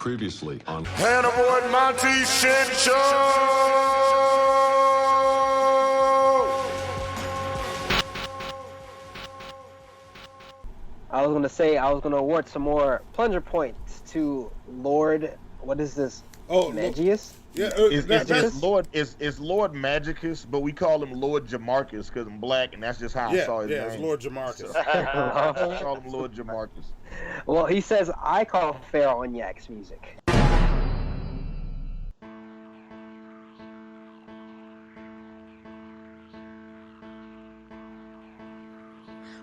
Previously on Hannibal and Monty shit show. I was gonna award some more plunger points to Lord. What is this? Oh, Magius? Yeah, It's Lord Magicus, but we call him Lord Jamarcus because I'm black, and that's just how I saw his name. it's Lord Jamarcus. So, I call him Lord Jamarcus. Well, he says I call Pharaoh on Yak's music.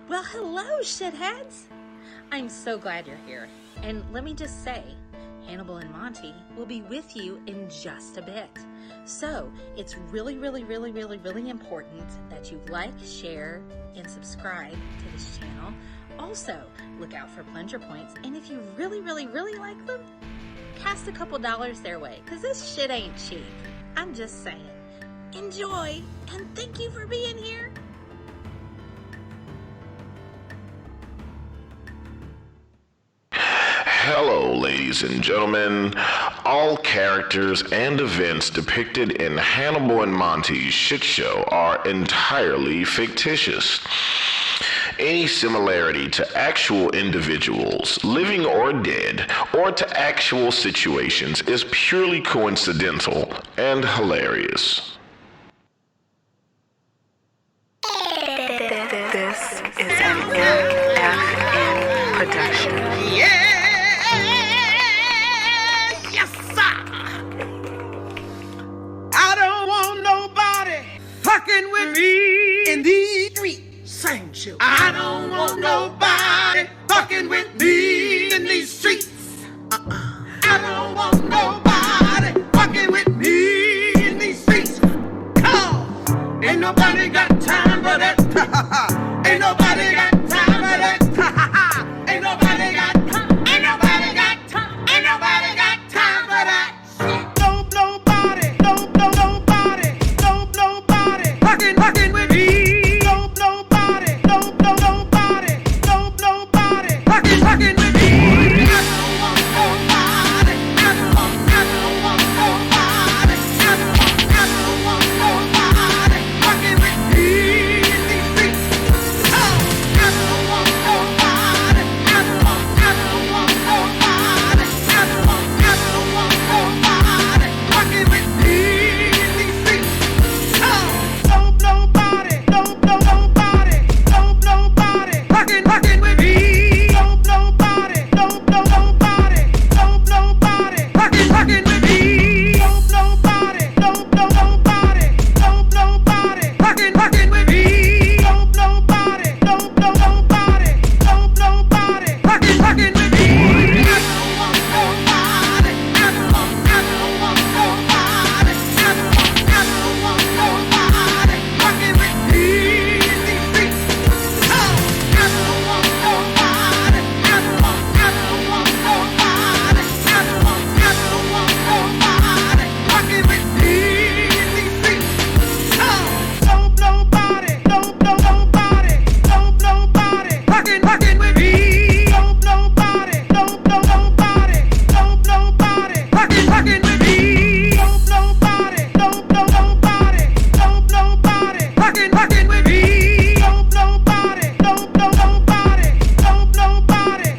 Well, hello, shitheads! I'm so glad you're here. And let me just say, Hannibal and Monty will be with you in just a bit. So, it's really, really, really, really, really important that you like, share, and subscribe to this channel. Also, look out for plunger points, and if you really, really, really like them, cast a couple dollars their way, because this shit ain't cheap. I'm just saying. Enjoy, and thank you for being here. Hello, ladies and gentlemen. All characters and events depicted in Hannibal and Monty's shit show are entirely fictitious. Any similarity to actual individuals, living or dead, or to actual situations is purely coincidental and hilarious. This is an MFN production. I don't want nobody fucking with me in these streets. Same shit. I don't want nobody fucking with me in these streets. I don't want nobody fucking with me in these streets. Cause ain't nobody got time for that. Ain't nobody got time for that. Ain't nobody got time. Ain't nobody got time. Ain't nobody got time for that. Nobody fucking with me. Nobody fucking with me. I don't want nobody. I don't want nobody. I don't want nobody fucking with me in these streets. I don't want nobody. I don't want nobody. I don't want nobody fucking with me in these streets. Nobody fucking with me. Nobody fucking with me. Nobody fucking with me. Fucking with me. I don't want nobody. I don't want nobody. I don't want nobody fucking with me in these streets. I don't want nobody. I don't want nobody. I don't want nobody fucking with me in these streets. Nobody fucking with me. Nobody fucking with me. Fucking with me.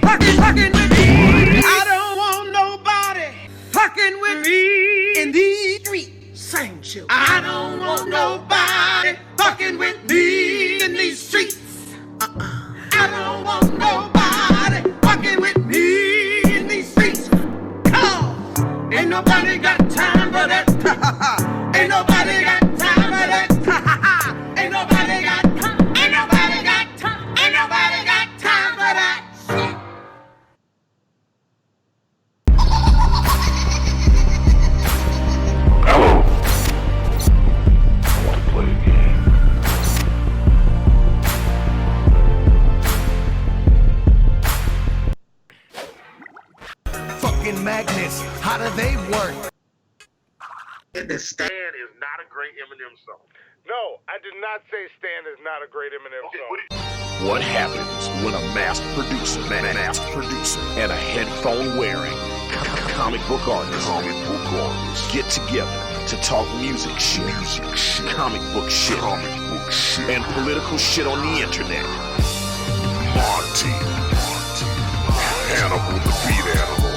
Fucking with me. I don't want nobody fucking with me in these streets. Same shit. I don't want nobody fucking with me in these streets. I don't want nobody fucking with me in these streets. Cause ain't nobody got time for that. Ain't nobody got time for that. Ain't nobody got time. Ain't nobody got time. Ain't nobody got time for that. Hello. I want to play a game. Fucking magnets, how do they work? Stan is not a great Eminem song. No, I did not say Stan is not a great Eminem song. What happens when a masked producer and a headphone wearing comic book artists get together to talk music shit, comic book shit, and political shit on the internet. Monty. Hannibal the beat animal.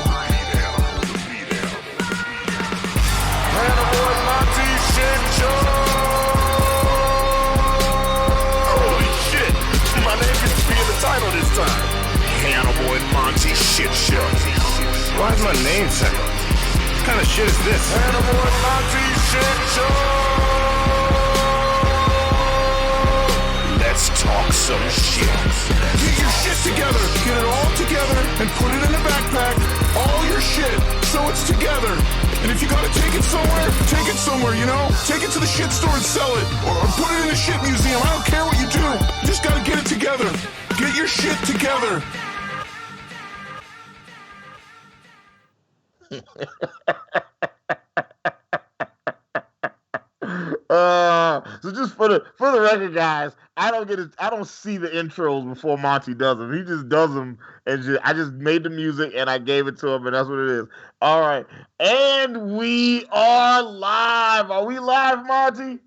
Hannibal and Monty shit show. Holy shit! My name gets to be in the title this time. Hannibal and Monty shit show. Why is my name second? What kind of shit is this? Hannibal and Monty shit show. Let's talk some shit. Get your shit together. Get it all together and put it in a backpack. All your shit, so it's together. And if you gotta take it somewhere, you know? Take it to the shit store and sell it. Or put it in a shit museum. I don't care what you do. You just gotta get it together. Get your shit together. So just for the record, guys, I don't see the intros before Monty does them. He just does them, and I just made the music and I gave it to him, and that's what it is. All right, and we are live. Are we live, Monty?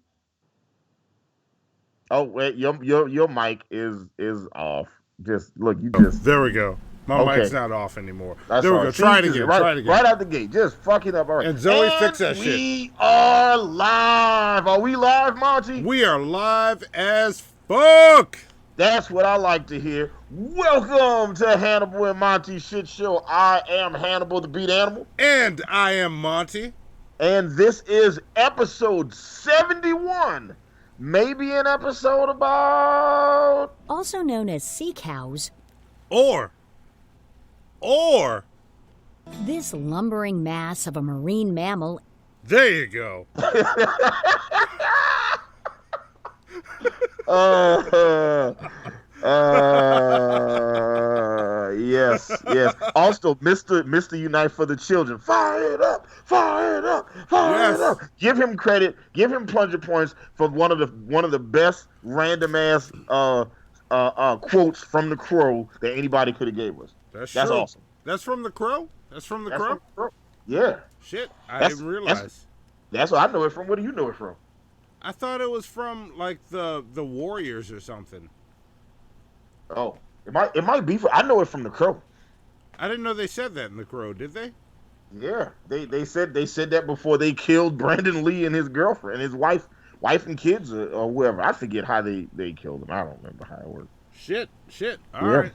Oh wait, your mic is off. Just look, there we go. My mic's not off anymore. That's there we go. Try it again. Right out the gate. Just fuck it up. All right. And Zoe, fix that shit. We are live. Are we live, Monty? We are live as fuck. That's what I like to hear. Welcome to Hannibal and Monty Shit Show. I am Hannibal the Beat Animal. And I am Monty. And this is episode 71. Maybe an episode about... Also known as sea cows. Or this lumbering mass of a marine mammal. There you go. Yes. Also, Mr. Unite for the Children. Fire it up. Give him credit. Give him plunger points for one of the best random ass quotes from The Crow that anybody could have gave us. That's awesome. That's from The Crow? That's from The Crow? Yeah. Shit, I didn't realize. That's what I know it from. Where do you know it from? I thought it was from like the Warriors or something. Oh, it might be. I know it from The Crow. I didn't know they said that in The Crow. Did they? Yeah, they said that before they killed Brandon Lee and his girlfriend, his wife and kids, or whoever. I forget how they killed him. I don't remember how it worked. Shit. All right.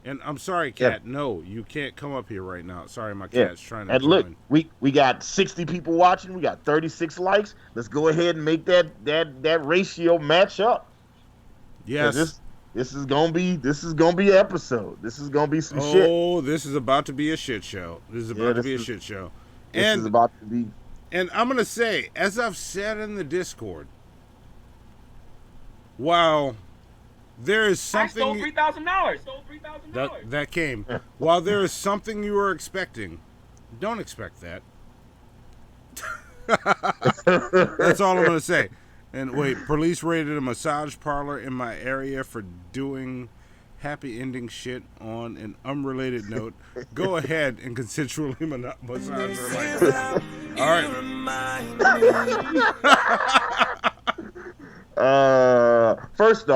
And I'm sorry, Cat. Yeah. No, you can't come up here right now. Sorry, my cat's trying to. And look, we got 60 people watching. We got 36 likes. Let's go ahead and make that ratio match up. Yes. This is gonna be an episode. This is gonna be some shit. Oh, this is about to be a shit show. This is about to be a shit show. This is about to be. And I'm gonna say, as I've said in the Discord, while there is something... I stole $3,000. That came. While there is something you are expecting, don't expect that. That's all I'm going to say. And wait, police raided a massage parlor in my area for doing happy ending shit. On an unrelated note, go ahead and consensually massage her like all right. First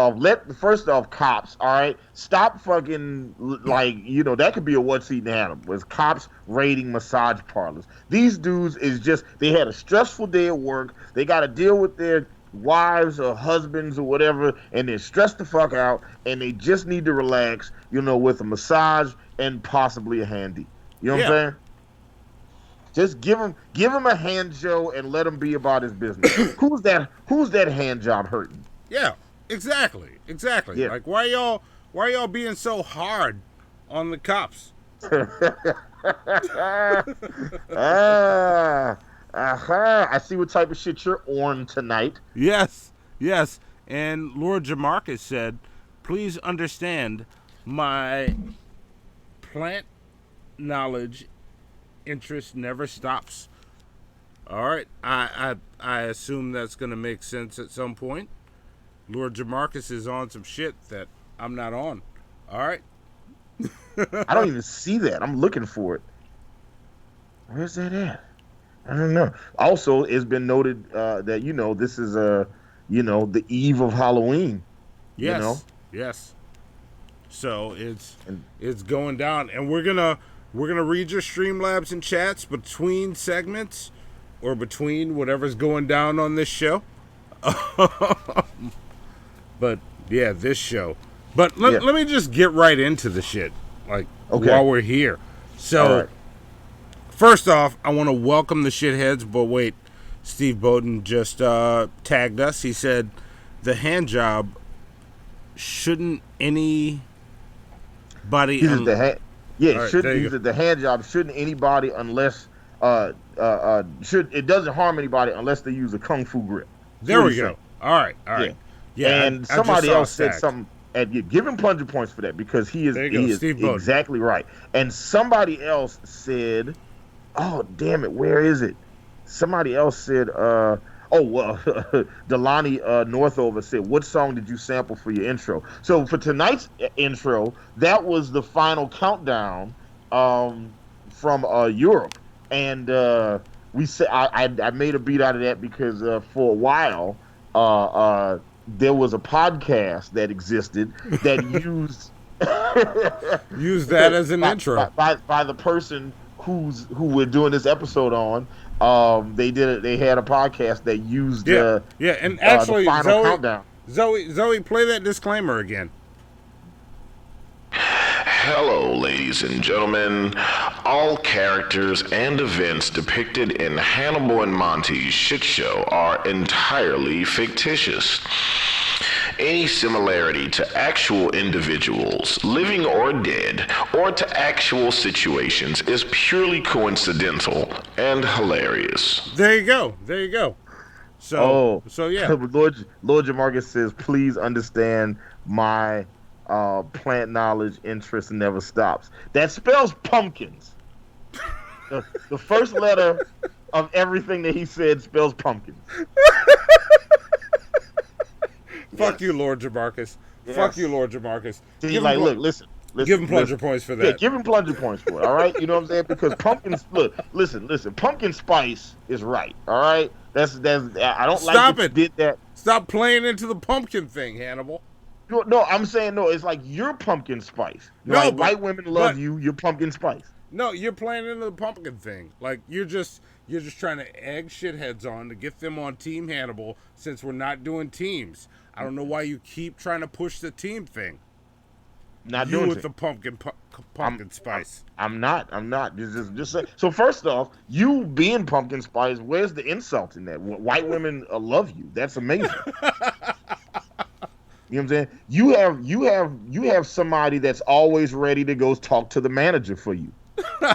off, cops, all right, stop fucking, like, you know, that could be a what's eating Hannibal. It's cops raiding massage parlors. These dudes is just, they had a stressful day at work. They got to deal with their wives or husbands or whatever, and they're stressed the fuck out, and they just need to relax, you know, with a massage and possibly a handy. You know what I'm saying? Just give him a hand job and let him be about his business. Who's that hand job hurting? Yeah, exactly. Yeah. Like, why y'all being so hard on the cops? I see what type of shit you're on tonight. Yes. And Lord Jamarcus said, please understand my plant knowledge interest never stops. All right. I assume that's going to make sense at some point. Lord Jamarcus is on some shit that I'm not on. All right. I don't even see that. I'm looking for it. Where's that at? I don't know. Also, it's been noted that this is the eve of Halloween. Yes. Yes. So it's going down, and we're gonna read your Streamlabs and chats between segments or between whatever's going down on this show. But yeah, this show. But let me just get right into the shit, while we're here. So, first off, I want to welcome the shitheads. But wait, Steve Bowden just tagged us. He said the hand job shouldn't anybody. The hand job shouldn't anybody unless it doesn't harm anybody unless they use a kung fu grip. There we go. All right. Yeah, and somebody else said something. And give him plunger points for that because he is exactly right. And somebody else said, "Oh damn it, where is it?" Somebody else said, Delani Northover said, "What song did you sample for your intro?" So for tonight's intro, that was the final countdown from Europe, and we said I made a beat out of that because for a while there was a podcast that existed that used that as an intro by the person who we're doing this episode on. They had a podcast that used and actually the final countdown. Zoe, play that disclaimer again. Hello, ladies and gentlemen. All characters and events depicted in Hannibal and Monty's shit show are entirely fictitious. Any similarity to actual individuals, living or dead, or to actual situations is purely coincidental and hilarious. There you go. So yeah. Lord Jamarcus says, please understand my plant knowledge interest never stops. That spells pumpkins. The first letter of everything that he said spells pumpkins. Fuck you, Lord Jamarcus. Yes. Fuck you, Lord Jamarcus. Listen. Give him plunger points for that. Yeah, give him plunger points for it. All right, you know what I'm saying? Because listen. Pumpkin spice is right. All right, that's. I don't Stop like it. Did that? Stop playing into the pumpkin thing, Hannibal. No, I'm saying no. It's like you're pumpkin spice. White women love you. You're pumpkin spice. No, you're playing into the pumpkin thing. Like you're just trying to egg shitheads on to get them on Team Hannibal since we're not doing teams. I don't know why you keep trying to push the team thing. Not you doing with it. The pumpkin spice. I'm not. Just say. So first off, you being pumpkin spice, where's the insult in that? White women love you. That's amazing. You know what I'm saying? You have somebody that's always ready to go talk to the manager for you.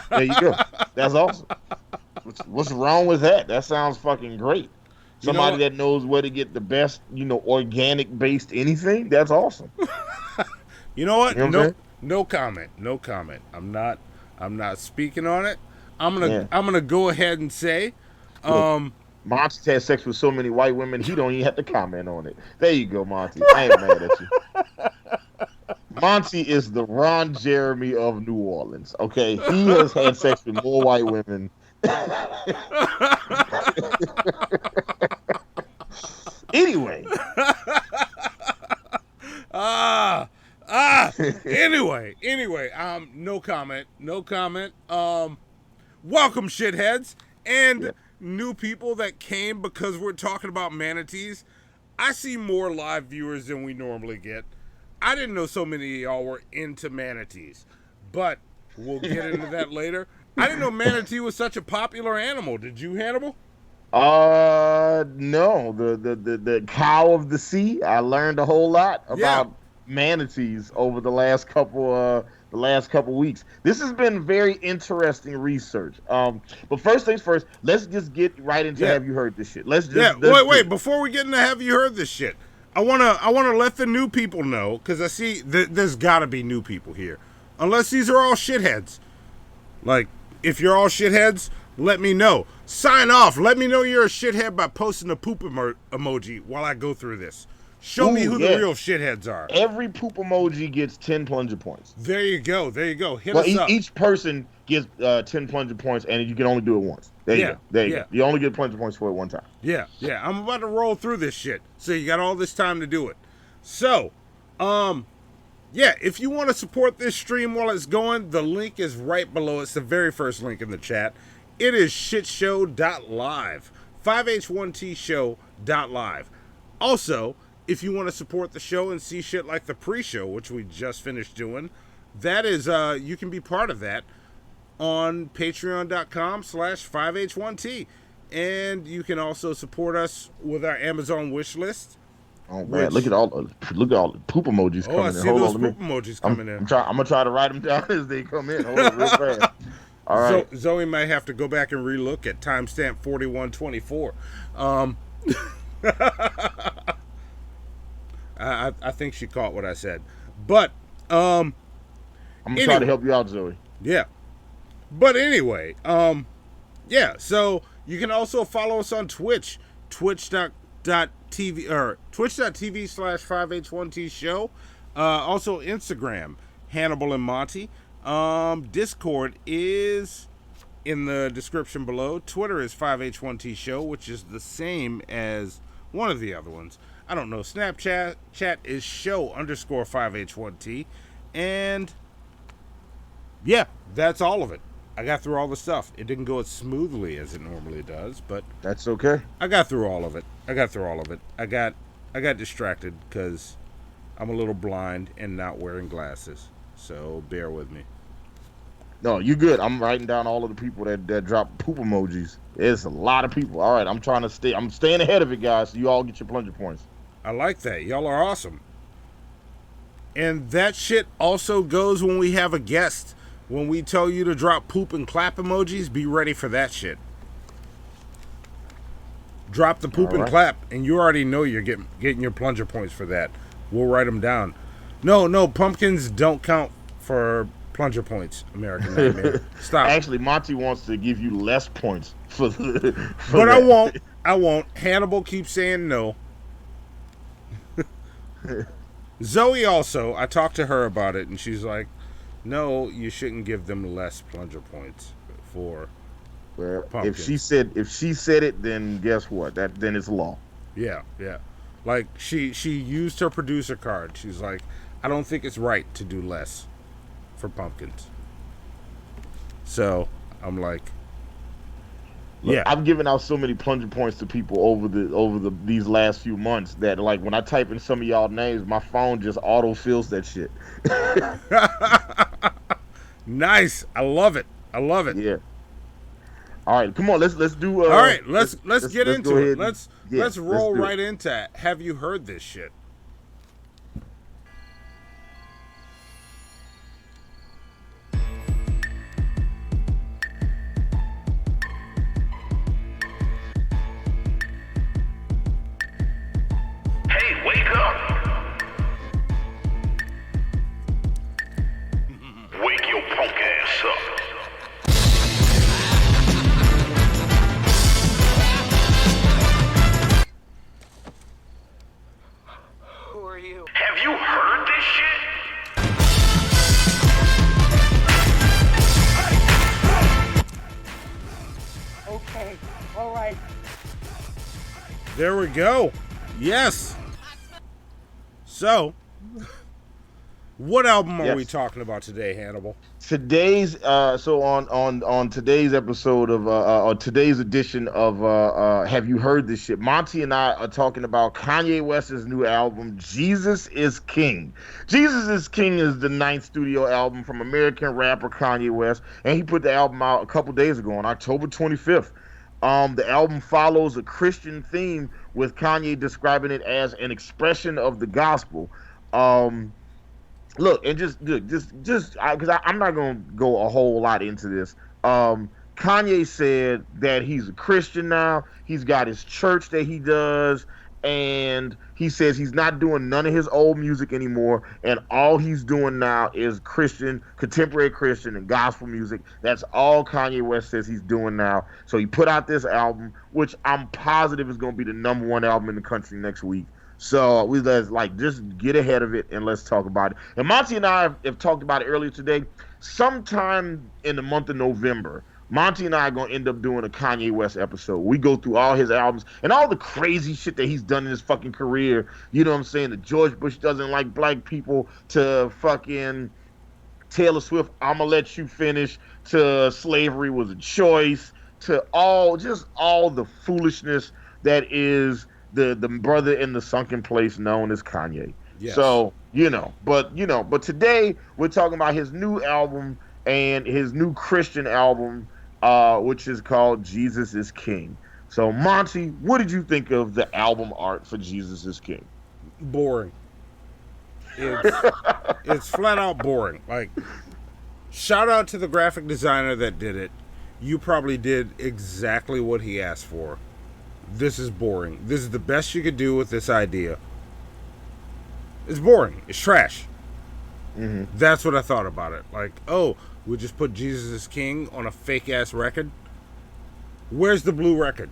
There you go. That's awesome. What's wrong with that? That sounds fucking great. Somebody that knows where to get the best, organic based anything. That's awesome. You know what? No comment. I'm not speaking on it. I'm gonna go ahead and say, Monty had sex with so many white women, he don't even have to comment on it. There you go, Monty. I ain't mad at you. Monty is the Ron Jeremy of New Orleans. Okay, he has had sex with more white women. Anyway. Anyway, no comment. Welcome, shitheads, and new people that came because we're talking about manatees. I see more live viewers than we normally get. I didn't know so many of y'all were into manatees, but we'll get into that later. I didn't know manatee was such a popular animal. Did you, Hannibal? No. The cow of the sea. I learned a whole lot about manatees over the last couple weeks. This has been very interesting research. But first things first, let's just get right into have you heard this shit. Wait, before we get into have you heard this shit, I wanna let the new people know, because I see there's gotta be new people here. Unless these are all shitheads. Like, if you're all shitheads, let me know. Sign off. Let me know you're a shithead by posting a poop emoji while I go through this. Show me who the real shitheads are. Every poop emoji gets 10 plunger points. There you go. Hit us up. Each person gets 10 plunger points, and you can only do it once. There you go. You only get plunger points for it one time. Yeah. I'm about to roll through this shit. So you got all this time to do it. So, if you want to support this stream while it's going, the link is right below. It's the very first link in the chat. It is shitshow.live. 5h1tshow.live. Also, if you want to support the show and see shit like the pre-show, which we just finished doing, that is, you can be part of that on patreon.com/5h1t. And you can also support us with our Amazon wish list. Oh man, look at all the poop emojis coming in. I see those poop emojis coming in. I'm gonna try to write them down as they come in. Hold on, real fast. All right. Zoe might have to go back and relook at timestamp 4124. I think she caught what I said, but I'm gonna try to help you out, Zoe. Yeah, but anyway, so you can also follow us on Twitch, twitch.tv or twitch.tv/5h1t show. Also Instagram, Hannibal and Monty. Discord is in the description below. Twitter is 5h1t show, which is the same as one of the other ones. I don't know. Snapchat is show_5h1t. And yeah, that's all of it. I got through all the stuff. It didn't go as smoothly as it normally does, but that's okay. I got through all of it. I got distracted because I'm a little blind and not wearing glasses. So bear with me. No, you good. I'm writing down all of the people that drop poop emojis. There's a lot of people. All right, I'm staying ahead of it, guys, so you all get your plunger points. I like that. Y'all are awesome. And that shit also goes when we have a guest. When we tell you to drop poop and clap emojis, be ready for that shit. Drop the poop and clap, and you already know you're getting your plunger points for that. We'll write them down. No, pumpkins don't count for plunger points, American Nightmare. Stop. Actually, Monty wants to give you less points for but that. I won't. Hannibal keeps saying no. Zoe also, I talked to her about it, and she's like, no, you shouldn't give them less plunger points for pumpkins. If she said it, then guess what? Then it's law. Yeah. Like she used her producer card. She's like, I don't think it's right to do less for pumpkins. So I'm like, look, yeah. I've given out so many plunger points to people over these last few months that, like, when I type in some of y'all names, my phone just auto fills that shit. Nice. I love it. Yeah. All right, come on. Let's do. All right, let's get into it. Let's roll right into it. Have you heard this shit? Hey, wake up! Wake your punk ass up. Who are you? Have you heard this shit? Okay, all right. There we go. Yes. So, what album are we talking about today, Hannibal? Today's on today's episode of or today's edition of Have You Heard This Shit? Monty and I are talking about Kanye West's new album, Jesus Is King. Jesus Is King is the 9th studio album from American rapper Kanye West, and he put the album out a couple days ago on October 25th. The album follows a Christian theme, with Kanye describing it as an expression of the gospel. Look, and just because I'm not gonna go a whole lot into this. Kanye said that he's a Christian now. He's got his church that he does, and he says he's not doing none of his old music anymore, and all he's doing now is Christian, contemporary Christian, and gospel music. That's all Kanye West says he's doing now. So he put out this album, which I'm positive is going to be the #1 album in the country next week. So we let's like just get ahead of it and let's talk about it. And Monty and I have talked about it earlier today. Sometime in the month of November, Monty and I are gonna end up doing a Kanye West episode. We go through all his albums and all the crazy shit that he's done in his fucking career. You know what I'm saying? That George Bush doesn't like black people, to fucking Taylor Swift, I'ma let you finish, to slavery was a choice, to all the foolishness that is the brother in the sunken place known as Kanye. Yes. So, but today we're talking about his new album and his new Christian album, which is called Jesus is King. So, Monty, what did you think of the album art for Jesus is King? Boring. It's flat out boring. Like, shout out to the graphic designer that did it. You probably did exactly what he asked for. This is boring. This is the best you could do with this idea. It's boring. It's trash. Mm-hmm. That's what I thought about it. Like, oh, we just put Jesus is King on a fake-ass record? Where's the blue record?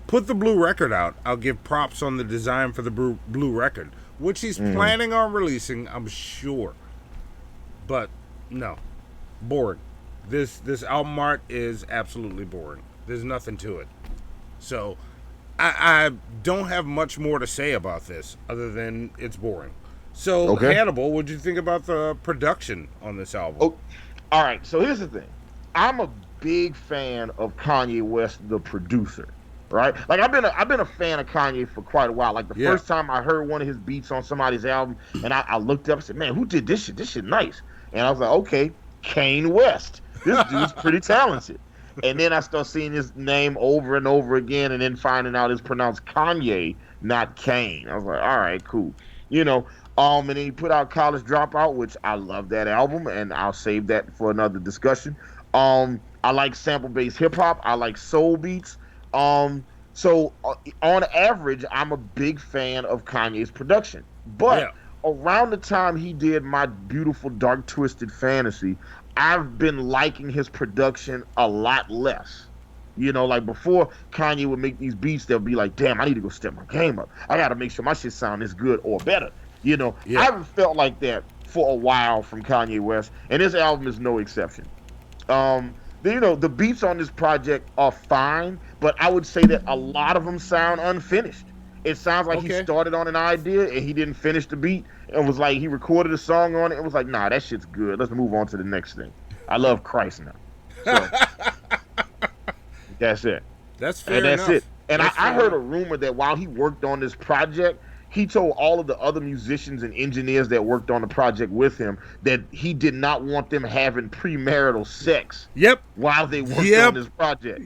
Put the blue record out. I'll give props on the design for the blue record, which he's planning on releasing, I'm sure. But, no. Boring. This album art is absolutely boring. There's nothing to it. So, I don't have much more to say about this other than it's boring. So, okay. Hannibal, what did you think about the production on this album? Oh, all right, so here's the thing. I'm a big fan of Kanye West, the producer, right? Like, I've been a fan of Kanye for quite a while. Like, the first time I heard one of his beats on somebody's album, and I looked up and said, man, who did this shit? This shit nice. And I was like, okay, Kanye West. This dude's pretty talented. And then I start seeing his name over and over again, and then finding out it's pronounced Kanye, not Kane. I was like, all right, cool. And then he put out College Dropout, which I love that album, and I'll save that for another discussion. I like sample-based hip-hop. I like soul beats. So on average, I'm a big fan of Kanye's production. But around the time he did My Beautiful Dark Twisted Fantasy, I've been liking his production a lot less. Like before Kanye would make these beats, they'll be like, damn, I need to go step my game up. I got to make sure my shit sound as good or better. I haven't felt like that for a while from Kanye West, and this album is no exception. The beats on this project are fine, but I would say that a lot of them sound unfinished. It sounds like he started on an idea and he didn't finish the beat, and was like, he recorded a song on it and was like, nah, that shit's good. Let's move on to the next thing. I love Christ now. So, that's it. That's fair enough. That's it. And I heard a rumor that while he worked on this project, he told all of the other musicians and engineers that worked on the project with him that he did not want them having premarital sex. While they worked on this project.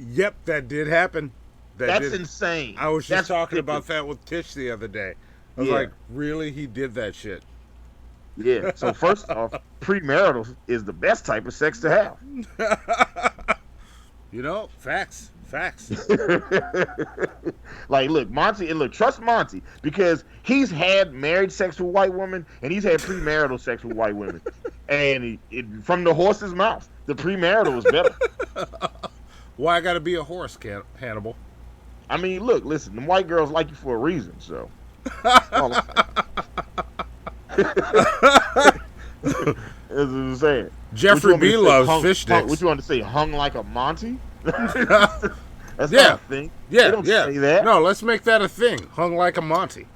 That did happen. That's insane. I was just talking about that with Tish the other day. I was like, really? He did that shit? Yeah. So first off, premarital is the best type of sex to have. Facts. Like, look, Monty, and trust Monty, because he's had married sex with white women and he's had premarital sex with white women. And from the horse's mouth, the premarital is better. Why I gotta be a horse, Hannibal? I mean, look, listen, the white girls like you for a reason, so. That's what I'm saying. Jeffrey B loves fish sticks. What you want to say? Hung like a Monty? That's not a thing. They don't say that. No, let's make that a thing. Hung like a Monty.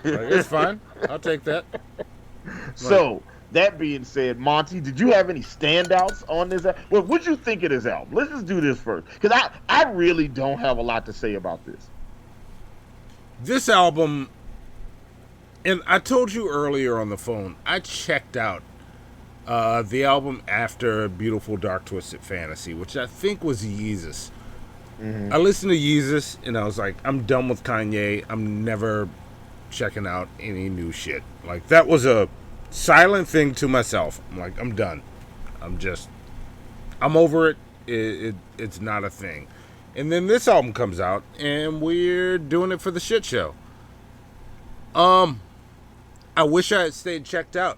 It's fine. I'll take that. So, that being said, Monty, did you have any standouts on this? Well, what'd you think of this album? Let's just do this first, because I really don't have a lot to say about this. This album, and I told you earlier on the phone, I checked out the album after Beautiful Dark Twisted Fantasy, which I think was Yeezus. I listened to Yeezus, and I was like, I'm done with Kanye. I'm never checking out any new shit. Like, that was a silent thing to myself. I'm like, I'm done. I'm over it. It's not a thing. And then this album comes out, and we're doing it for the shit show. I wish I had stayed checked out.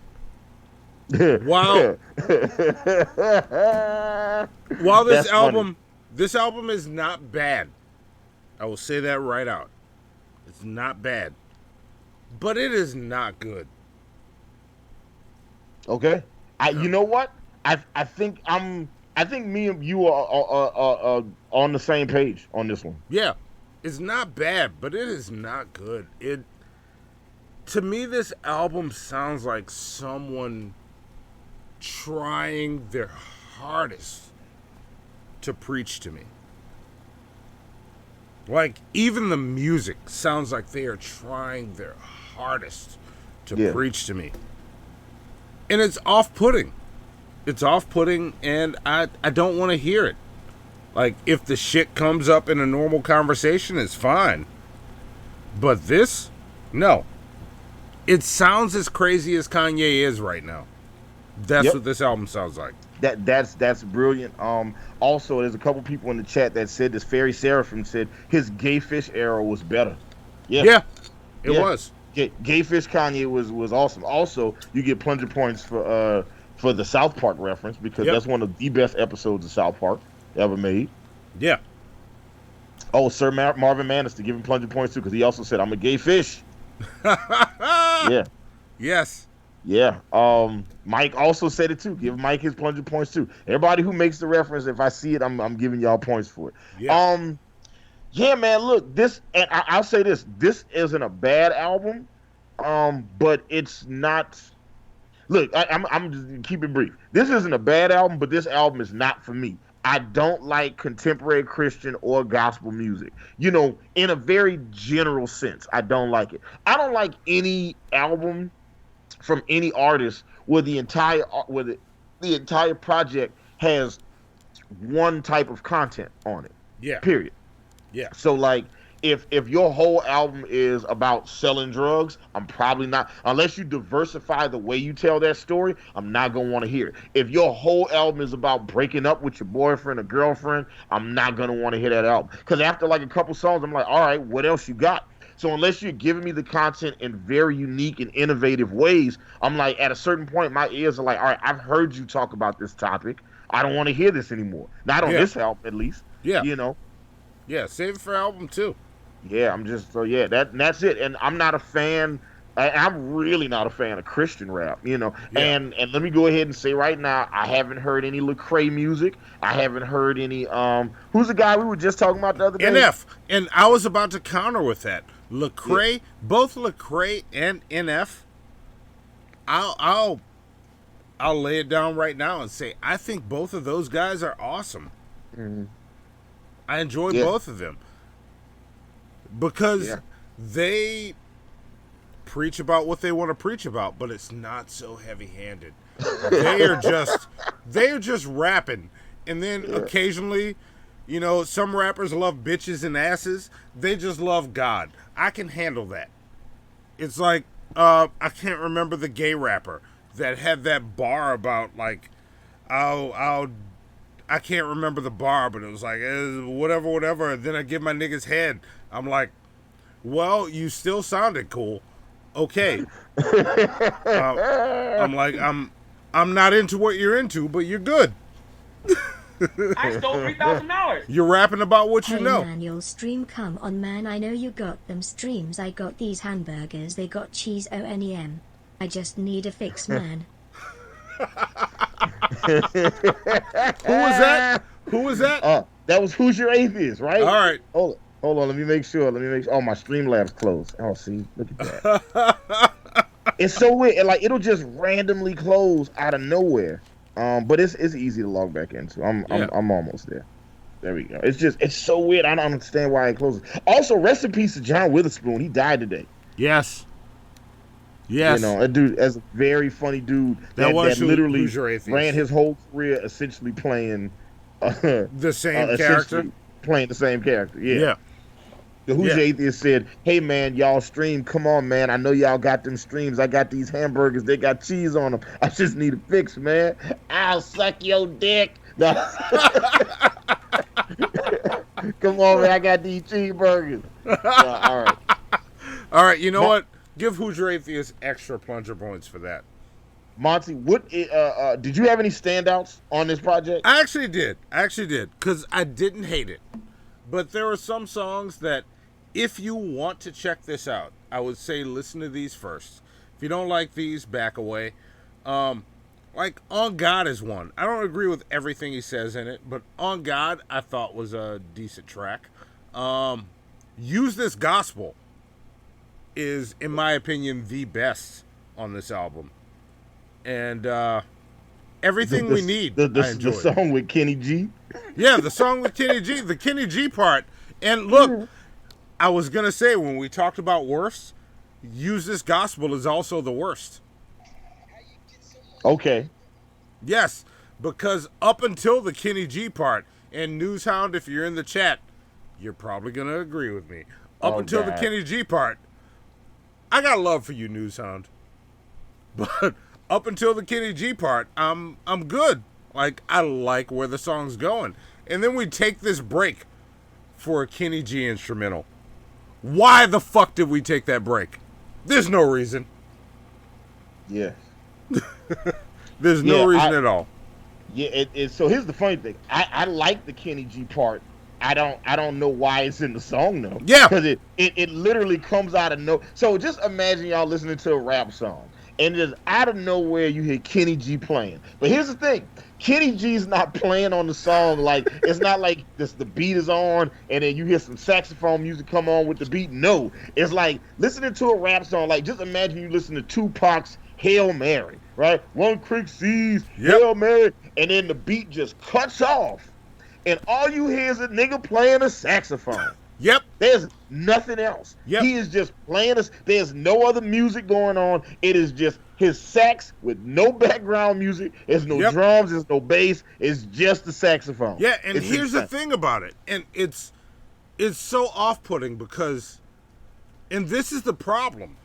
While this album is not bad. I will say that right out. It's not bad. but it is not good. Okay. You know what? I think me and you are on the same page on this one. Yeah, it's not bad, but it is not good. To me, this album sounds like someone trying their hardest to preach to me. Like, even the music sounds like they are trying their hardest to preach to me. And it's off-putting. It's off-putting, and I don't want to hear it. Like, if the shit comes up in a normal conversation, it's fine. But this? No. It sounds as crazy as Kanye is right now. That's what this album sounds like. That's brilliant. Also, there's a couple people in the chat that said this. Fairy Seraphim said his Gay Fish era was better. Yeah, it was. Gay Fish Kanye was awesome. Also, you get plunger points for the South Park reference because that's one of the best episodes of South Park ever made. Yeah. Oh, Sir Marvin Manatee, give him plunger points too because he also said I'm a gay fish. Yeah. Yes. Yeah. Mike also said it too. Give Mike his plunger points too. Everybody who makes the reference, if I see it, I'm giving y'all points for it. Yeah. Yeah, man. Look, this, and I'll say this: this isn't a bad album, but it's not. Look, I'm just keep it brief. This isn't a bad album, but this album is not for me. I don't like contemporary Christian or gospel music. You know, in a very general sense, I don't like it. I don't like any album from any artist where the entire project has one type of content on it. Yeah. Period. Yeah. So like if your whole album is about selling drugs, I'm probably not, unless you diversify the way you tell that story, I'm not gonna want to hear it. If your whole album is about breaking up with your boyfriend or girlfriend, I'm not gonna want to hear that album. Because after like a couple songs, I'm like, all right, what else you got? So unless you're giving me the content in very unique and innovative ways, I'm like, at a certain point, my ears are like, all right, I've heard you talk about this topic. I don't want to hear this anymore. Not on this album, at least. Yeah. You know? Yeah, save it for album 2. Yeah, I'm just, so yeah, that's it. And I'm not a fan, I'm really not a fan of Christian rap, you know? Yeah. And let me go ahead and say right now, I haven't heard any Lecrae music. I haven't heard any, who's the guy we were just talking about the other day? NF. And I was about to counter with that. Lecrae, both Lecrae and NF, I'll lay it down right now and say I think both of those guys are awesome. Mm-hmm. I enjoy both of them because they preach about what they want to preach about, but it's not so heavy-handed. They are just rapping, and then occasionally, you know, some rappers love bitches and asses. They just love God. I can handle that. It's like, I can't remember the gay rapper that had that bar about, like, I can't remember the bar, but it was like, whatever, and then I give my niggas head. I'm like, well, you still sounded cool. Okay. I'm like, I'm not into what you're into, but you're good. I stole $3,000. You're rapping about what you know. Hey man, your stream, come on man, I know you got them streams. I got these hamburgers, they got cheese ONEM. I just need a fix, man. Who was that? That was Who's Your Atheist, right? All right. Hold on, let me make sure. Oh, my Streamlabs closed. Oh, see, look at that. It's so weird. And, like, it'll just randomly close out of nowhere. But it's easy to log back into. I'm almost there. There we go. It's so weird. I don't understand why it closes. Also, rest in peace to John Witherspoon. He died today. Yes. Yes. You know, a dude, as a very funny dude that literally ran his whole career essentially playing the same character. Playing the same character. Yeah. The Who's Your Atheist said, hey man, y'all stream. Come on, man. I know y'all got them streams. I got these hamburgers. They got cheese on them. I just need a fix, man. I'll suck your dick. No. Come on, man. I got these cheeseburgers. All right. All right. You know what? Give Who's Your Atheist extra plunger points for that. Monty, what did you have any standouts on this project? I actually did, because I didn't hate it. But there were some songs that if you want to check this out, I would say listen to these first. If you don't like these, back away. Like, On God is one. I don't agree with everything he says in it, but On God I thought was a decent track. Use This Gospel is, in my opinion, the best on this album. And everything we need, I enjoyed. The song with Kenny G? Yeah, the song with Kenny G. The Kenny G part. And look, I was going to say, when we talked about worst, Use This Gospel is also the worst. Okay. Yes, because up until the Kenny G part, and Newshound, if you're in the chat, you're probably going to agree with me. Up until the Kenny G part, I got love for you, Newshound. But up until the Kenny G part, I'm good. Like, I like where the song's going. And then we take this break for a Kenny G instrumental. Why the fuck did we take that break? There's no reason. Yes. There's no reason at all. Yeah, so here's the funny thing. I like the Kenny G part. I don't know why it's in the song though. Yeah. Because it literally comes out of no. So just imagine y'all listening to a rap song, and just out of nowhere you hear Kenny G playing. But here's the thing. Kenny G's not playing on the song. Like, it's not like the beat is on and then you hear some saxophone music come on with the beat. No. It's like listening to a rap song. Like, just imagine you listen to Tupac's Hail Mary, right? One quick sees, Hail Mary, and then the beat just cuts off. And all you hear is a nigga playing a saxophone. Yep. There's nothing else. Yep. He is just playing us. There's no other music going on. It is just his sax with no background music. There's no drums. There's no bass. It's just the saxophone. Yeah, and here's the thing about it. And it's so off-putting because, and this is the problem.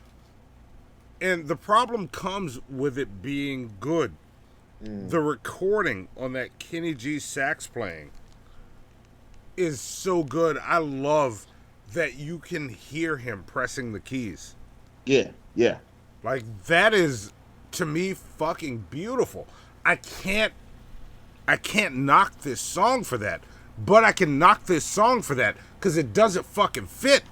And the problem comes with it being good. The recording on that Kenny G sax playing is so good. I love that you can hear him pressing the keys. Yeah, yeah. Like, that is, to me, fucking beautiful. I can't knock this song for that, but I can knock this song for that because it doesn't fucking fit.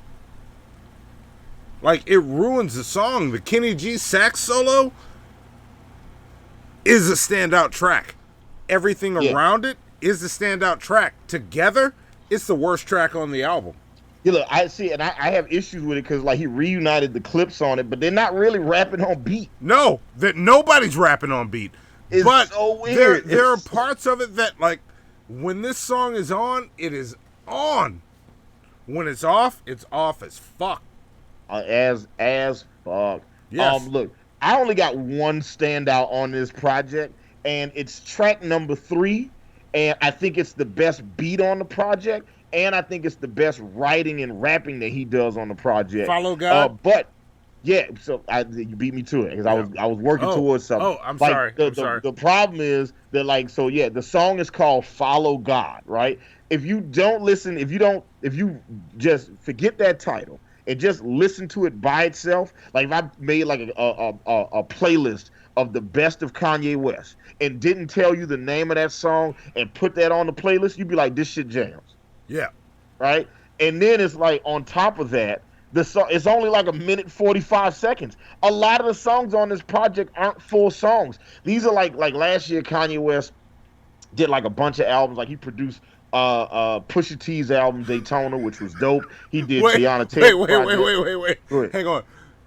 Like, it ruins the song. The Kenny G sax solo is a standout track. Everything around it is a standout track. Together, it's the worst track on the album. Yeah, look, I see, and I have issues with it because, like, he reunited the clips on it, but they're not really rapping on beat. No, that nobody's rapping on beat. It's but so weird. There are parts of it that, like, when this song is on, it is on. When it's off as fuck. As fuck. Yes. Look, I only got one standout on this project, and it's track number 3, and I think it's the best beat on the project, and I think it's the best writing and rapping that he does on the project. Follow God? But yeah, so you beat me to it because I was working towards something. Oh, I'm sorry. The problem is that, like, so yeah, the song is called Follow God, right? If you don't listen, if you just forget that title and just listen to it by itself, like if I made like a playlist of the best of Kanye West and didn't tell you the name of that song and put that on the playlist, you'd be like, this shit jams. Yeah. Right? And then it's like, on top of that, the song, it's only like 1:45. A lot of the songs on this project aren't full songs. These are like last year Kanye West did like a bunch of albums. Like, he produced Pusha T's album Daytona, which was dope. He did Tiana Taylor. Wait. Hang on.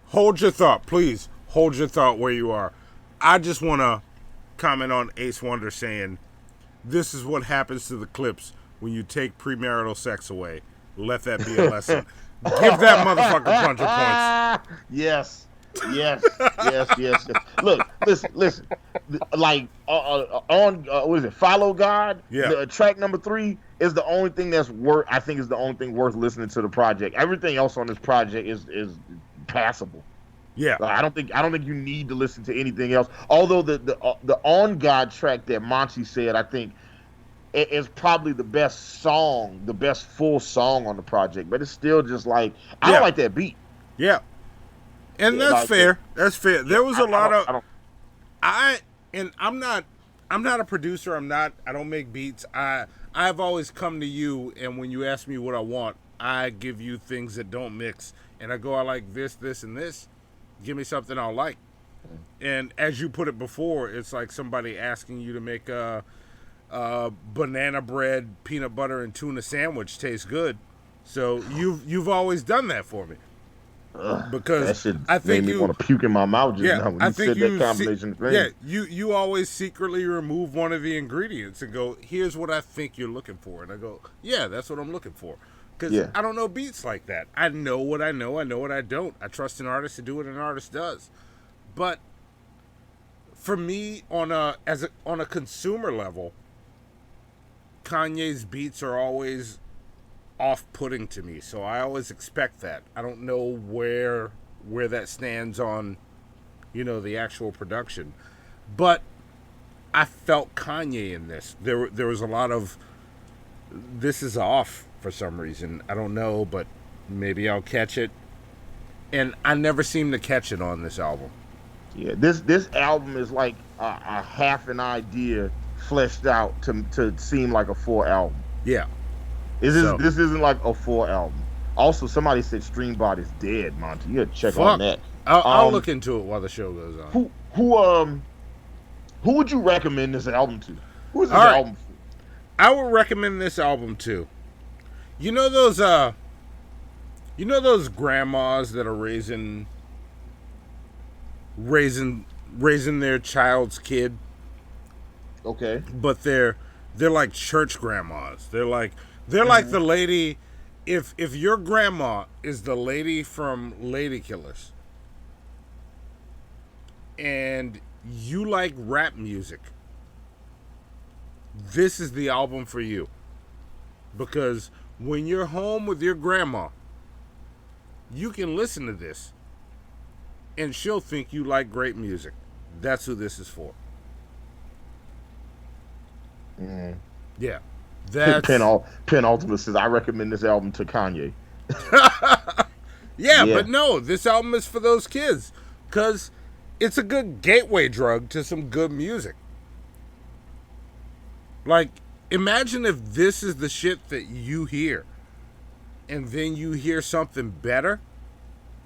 Hold your thought, please. Hold your thought where you are. I just want to comment on Ace Wonder saying, this is what happens to the clips when you take premarital sex away. Let that be a lesson. Give that motherfucker plunger points. Yes. Look, listen. Like, on what is it? Follow God. Yeah. Track number 3 is the only thing that's I think is the only thing worth listening to the project. Everything else on this project is passable. Yeah. Like, I don't think you need to listen to anything else. Although the On God track that Monty said, I think, is probably the best song, the best full song on the project. But it's still just like, I don't like that beat. Yeah. And that's fair. That's fair. There was a lot of I'm not a producer. I don't make beats. I've always come to you, and when you ask me what I want, I give you things that don't mix, and I go, I like this, this, and this. Give me something I'll like. And as you put it before, it's like somebody asking you to make a banana bread, peanut butter, and tuna sandwich taste good. So you've always done that for me. Because that shit I think made you me want to puke in my mouth just now when I you think said that combination of things. Yeah, you always secretly remove one of the ingredients and go, here's what I think you're looking for. And I go, yeah, that's what I'm looking for. Because I don't know beats like that. I know what I know what I don't. I trust an artist to do what an artist does. But for me, on a consumer level, Kanye's beats are always off-putting to me, so I always expect that. I don't know where that stands on, the actual production, but I felt Kanye in this. There was a lot of this is off for some reason. I don't know, but maybe I'll catch it. And I never seem to catch it on this album. Yeah, this album is like a half an idea fleshed out to seem like a full album. Yeah. This isn't like a full album. Also, somebody said Streambot is dead, Monty. You gotta check on that. I'll look into it while the show goes on. Who would you recommend this album to? Who is this album for? I would recommend this album to. You know those grandmas that are raising their child's kid? Okay. But they're like church grandmas. They're like the lady. If your grandma is the lady from Lady Killers, and you like rap music, this is the album for you. Because when you're home with your grandma, you can listen to this, and she'll think you like great music. That's who this is for. Yeah. Penultimate says, I recommend this album to Kanye. yeah, but no, this album is for those kids. Because it's a good gateway drug to some good music. Like, imagine if this is the shit that you hear, and then you hear something better.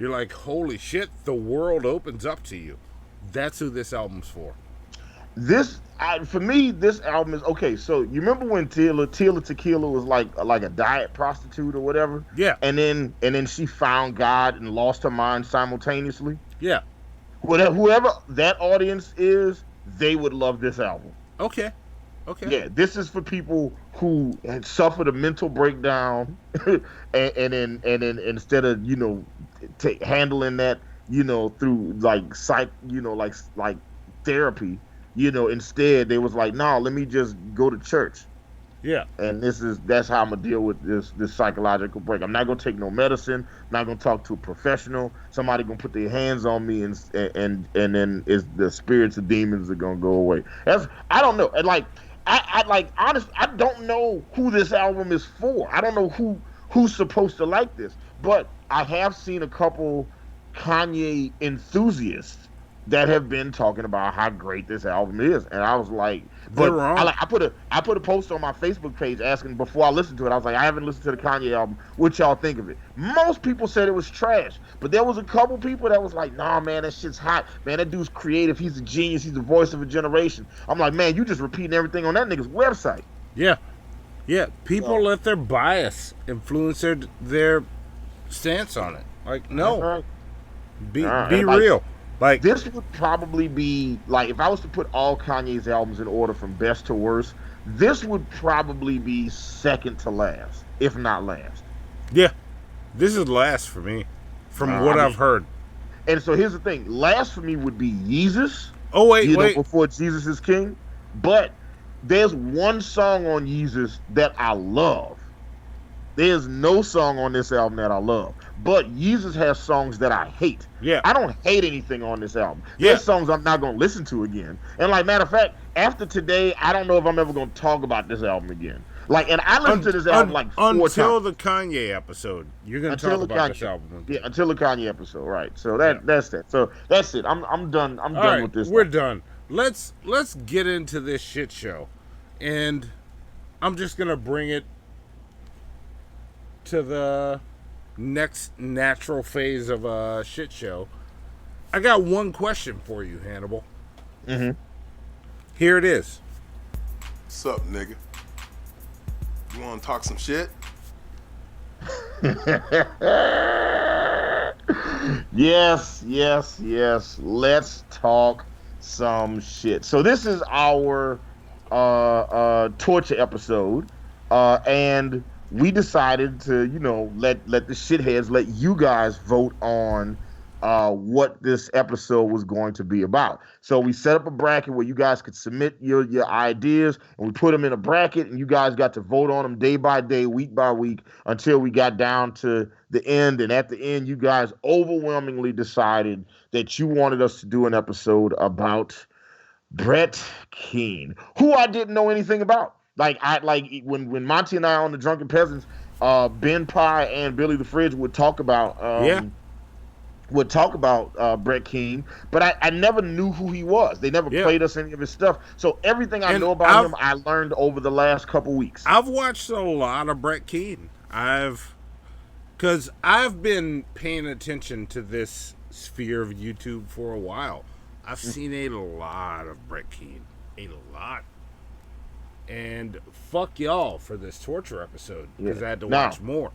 You're like, holy shit, the world opens up to you. That's who this album's for. For me, this album is okay. So you remember when Tila Tequila was like a diet prostitute or whatever? Yeah. And then she found God and lost her mind simultaneously. Yeah. Whoever that audience is, they would love this album. Okay. Yeah, this is for people who had suffered a mental breakdown, and then instead of handling that through like like therapy. Instead they was like, no, let me just go to church. Yeah. And that's how I'm gonna deal with this psychological break. I'm not gonna take no medicine. I'm not gonna talk to a professional. Somebody gonna put their hands on me, and then the spirits and demons are gonna go away. I don't know. And honestly, I don't know who this album is for. I don't know who's supposed to like this. But I have seen a couple Kanye enthusiasts that have been talking about how great this album is, and I was like, they're wrong. I put a post on my Facebook page asking before I listened to it. I was like, I haven't listened to the Kanye album. What y'all think of it? Most people said it was trash, but there was a couple people that was like, nah, man, that shit's hot. Man, that dude's creative. He's a genius. He's the voice of a generation. I'm like, man, you just repeating everything on that nigga's website. Yeah. People let their bias influence their stance on it. Like, no, be real. Like, this would probably be like, if I was to put all Kanye's albums in order from best to worst, this would probably be second to last, if not last. Yeah, this is last for me, from what I've heard. And so here's the thing: last for me would be Yeezus. Oh wait, before Jesus is King. But there's one song on Yeezus that I love. There's no song on this album that I love. But Yeezus has songs that I hate. Yeah. I don't hate anything on this album. Yeah. There's songs I'm not going to listen to again. And like, matter of fact, after today, I don't know if I'm ever going to talk about this album again. Like, and I listened to this album like 4 times. Until the Kanye episode. You're going to talk about this album. Yeah, until the Kanye episode, right. So that's that. So that's it. I'm done. I'm done with this. We're done. Let's get into this shit show. And I'm just going to bring it to the next natural phase of a shit show, I got one question for you, Hannibal. Mm-hmm. Here it is. What's up, nigga? You want to talk some shit? Yes. Let's talk some shit. So this is our torture episode, and we decided to, let the shitheads, let you guys vote on what this episode was going to be about. So we set up a bracket where you guys could submit your ideas, and we put them in a bracket, and you guys got to vote on them day by day, week by week, until we got down to the end. And at the end, you guys overwhelmingly decided that you wanted us to do an episode about Brett Keane, who I didn't know anything about. When Monty and I on the Drunken Peasants, Ben Pye and Billy the Fridge would talk about Brett Keane, but I never knew who he was. They never played us any of his stuff. So everything I know about him, I learned over the last couple weeks. I've watched a lot of Brett Keane. Because I've been paying attention to this sphere of YouTube for a while. I've seen a lot of Brett Keane. A lot. And fuck y'all for this torture episode, because I had to watch more.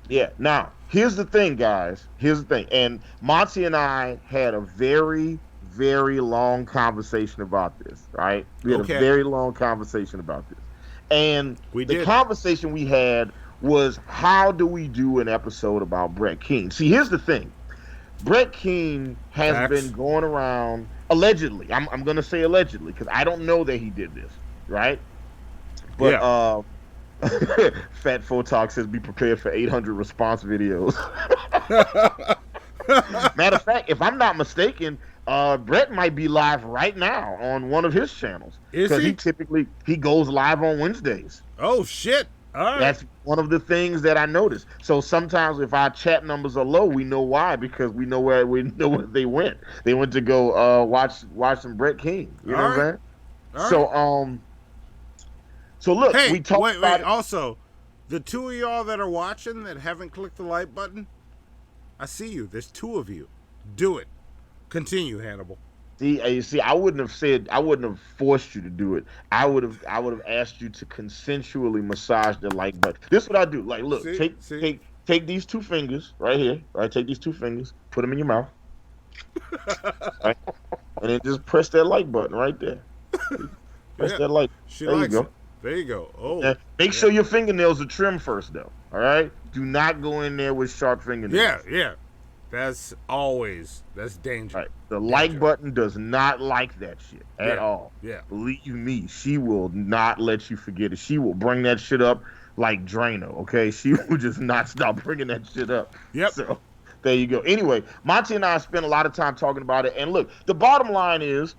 Yeah. Now, here's the thing, guys. Here's the thing. And Monty and I had a very, very long conversation about this, right? We had a very long conversation about this. And the conversation we had was, how do we do an episode about Brett Keane? See, here's the thing. Brett Keane has been going around, allegedly. I'm going to say allegedly, because I don't know that he did this, right? But Fat Photog says, be prepared for 800 response videos. Matter of fact, if I'm not mistaken, Brett might be live right now on one of his channels. Because he goes live on Wednesdays. Oh, shit. All right. That's one of the things that I noticed. So sometimes if our chat numbers are low, we know why, because we know where they went. They went to go watch some Brett Keane. You know what I'm saying? So look, we talked about it. Also, the two of y'all that are watching that haven't clicked the like button, I see you. There's two of you. Do it. Continue, Hannibal. See, I wouldn't have forced you to do it. I would have asked you to consensually massage the like button. This is what I do. Like, look, take these two fingers right here. Right, take these two fingers, put them in your mouth, right? And then just press that like button right there. Press that like. There you go. There you go. Oh, and make sure your fingernails are trimmed first, though. All right. Do not go in there with sharp fingernails. Yeah. That's dangerous. Right. The like button does not like that shit at all. Yeah. Believe me, she will not let you forget it. She will bring that shit up like Drano, okay? She will just not stop bringing that shit up. Yep. So there you go. Anyway, Monty and I spent a lot of time talking about it. And look, the bottom line is,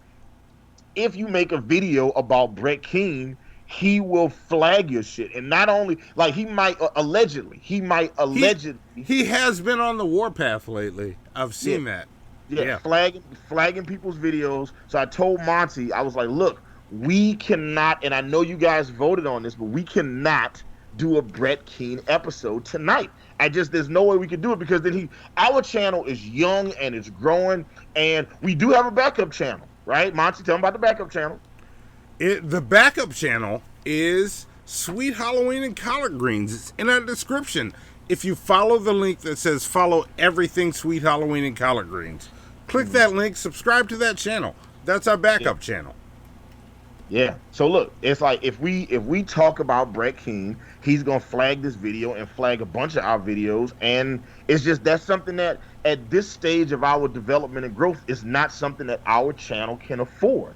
if you make a video about Brett Keane, he will flag your shit. And not only, like, he might allegedly. He has been on the warpath lately. I've seen that. Yeah, flagging people's videos. So I told Monty, I was like, look, we cannot, and I know you guys voted on this, but we cannot do a Brett Keane episode tonight. There's no way we could do it, because then our channel is young and it's growing, and we do have a backup channel, right? Monty, tell them about the backup channel. The backup channel is Sweet Halloween and Collard Greens. It's in our description. If you follow the link that says follow everything Sweet Halloween and Collard Greens, click that link, subscribe to that channel. That's our backup channel. Yeah. So look, it's like if we talk about Brett Keane, he's gonna flag this video and flag a bunch of our videos, and it's just, that's something that at this stage of our development and growth is not something that our channel can afford.